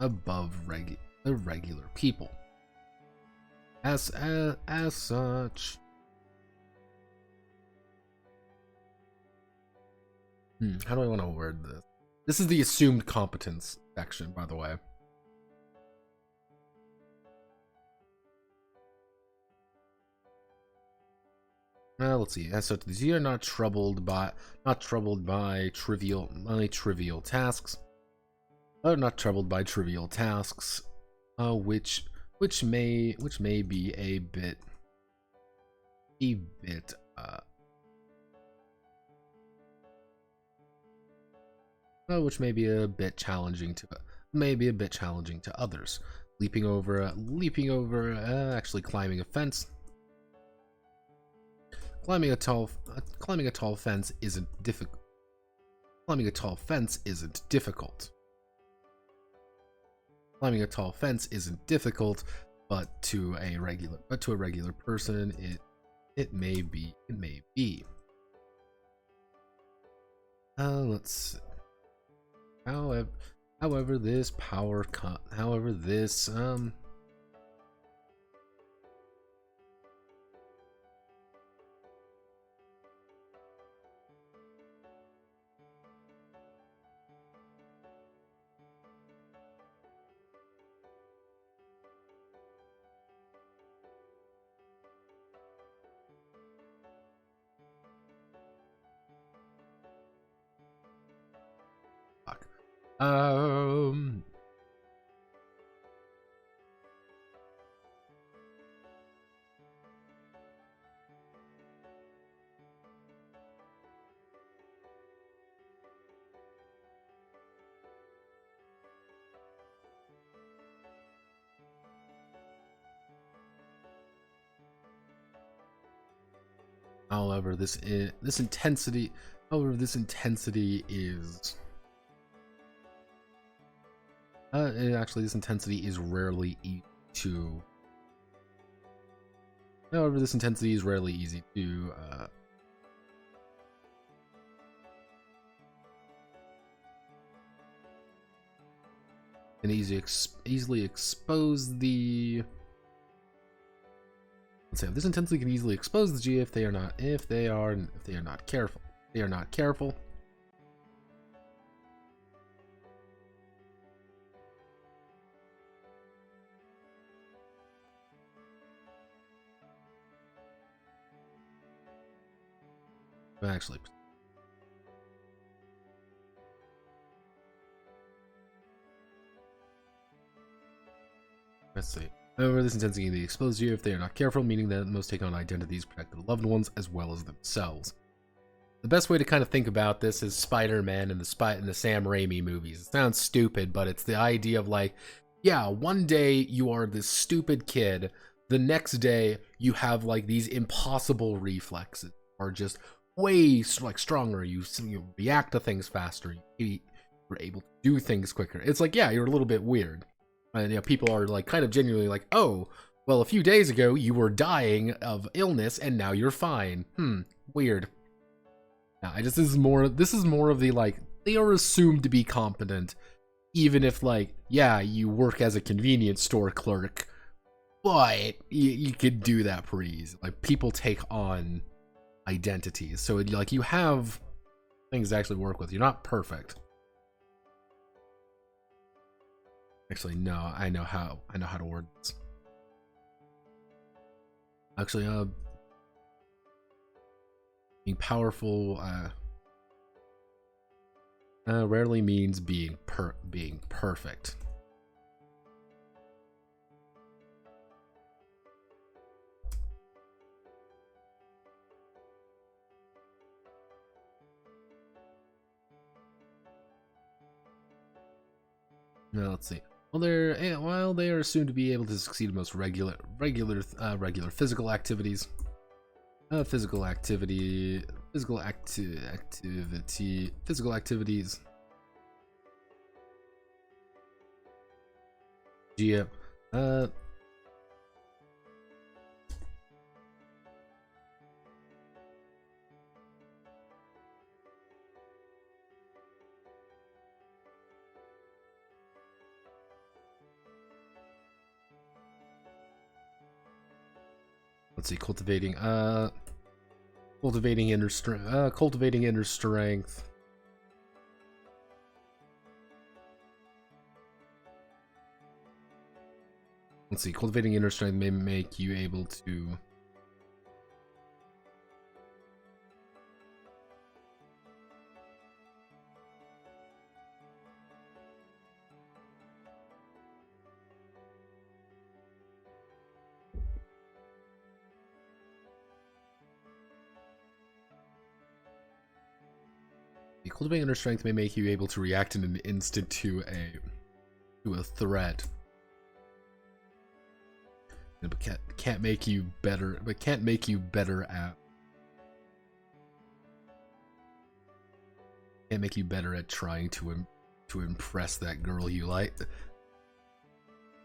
above regular people. As such. How do I want to word this? This is the assumed competence section, by the way. Let's see. As such, these are not troubled by trivial tasks. Not troubled by trivial tasks, which may be a bit which may be a bit challenging to others. Actually climbing a fence. Climbing a tall fence isn't difficult. Climbing a tall fence isn't difficult. Climbing a tall fence isn't difficult, but to a regular person, it may be. Let's see. However, this However, this intensity is actually this intensity is rarely easy to. However, this intensity is rarely easy to. And easily expose the. Let's say this intensity can easily expose the G if they are not careful. They are not careful. Actually, let's see. However, this intensity can be exposed to you if they are not careful, meaning that most take on identities, protect their loved ones as well as themselves. The best way to kind of think about this is Spider-Man and the Sam Raimi movies. It sounds stupid, but it's the idea of like, yeah, one day you are this stupid kid, the next day you have like these impossible reflexes, are just way like stronger. You react to things faster. You're able to do things quicker. It's like, yeah, you're a little bit weird. And you know, people are like kind of genuinely like, oh, well, a few days ago you were dying of illness and now you're fine. Weird. Now, this is more of the like, they are assumed to be competent, even if like, yeah, you work as a convenience store clerk, but you could do that pretty easy. Like, people take on identities, so like you have things to actually work with. You're not perfect. Actually, no, I know how to word this. Actually, being powerful rarely means being perfect. Now let's see. While they are assumed to be able to succeed in most regular physical activities, physical activities. Yeah. Let's see, cultivating inner strength. Let's see, cultivating inner strength may make you able to cultivating inner strength may make you able to react in an instant to a threat. But can't make you better at trying to impress that girl you like.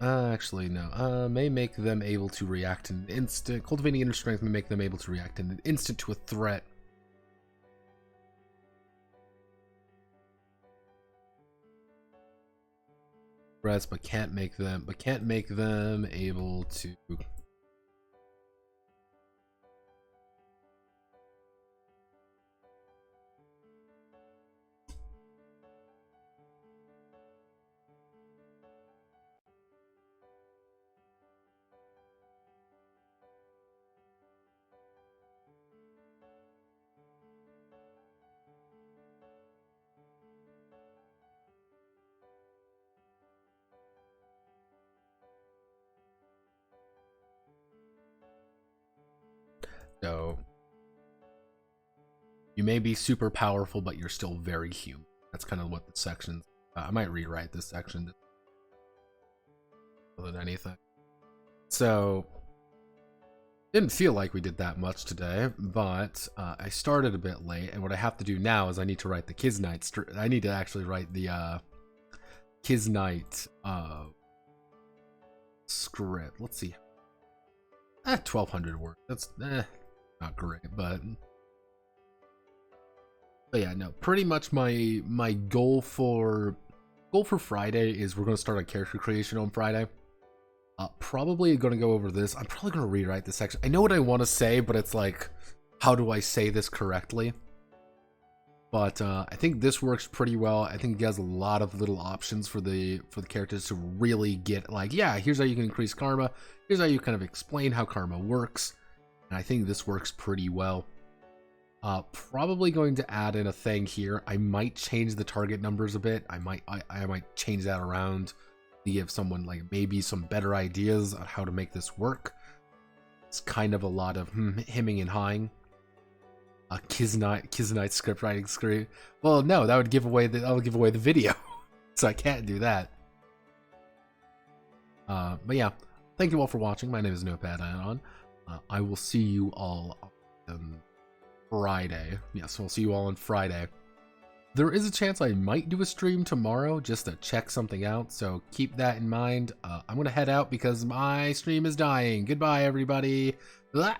Actually, no. May make them able to react in an instant. Cultivating inner strength may make them able to react in an instant to a threat. But can't make them able to. So you may be super powerful, but you're still very human. That's kind of what the section. I might rewrite this section more than anything. So Didn't feel like we did that much today, but I started a bit late, and what I have to do now is I need to write the Kisnight. I need to actually write the Kisnight script. Let's see. 1,200 words. That's not great, but yeah, no. Pretty much my goal for Friday is we're gonna start on character creation on Friday. Probably going to go over this. I'm probably going to rewrite this section. I know what I want to say, but it's like, how do I say this correctly? But I think this works pretty well. I think it has a lot of little options for the characters to really get like, yeah, here's how you can increase karma. Here's how you kind of explain how karma works. And I think this works pretty well. Probably going to add in a thing here. I might change the target numbers a bit. I might change that around to give someone like maybe some better ideas on how to make this work. It's kind of a lot of hemming and hawing. Kisnight script writing screen. Well, no, that would give away the video, so I can't do that. But yeah, thank you all for watching. My name is Notepad Ion. I will see you all on Friday. Yes, we'll see you all on Friday. There is a chance I might do a stream tomorrow just to check something out, so keep that in mind. I'm going to head out because my stream is dying. Goodbye, everybody. Blah.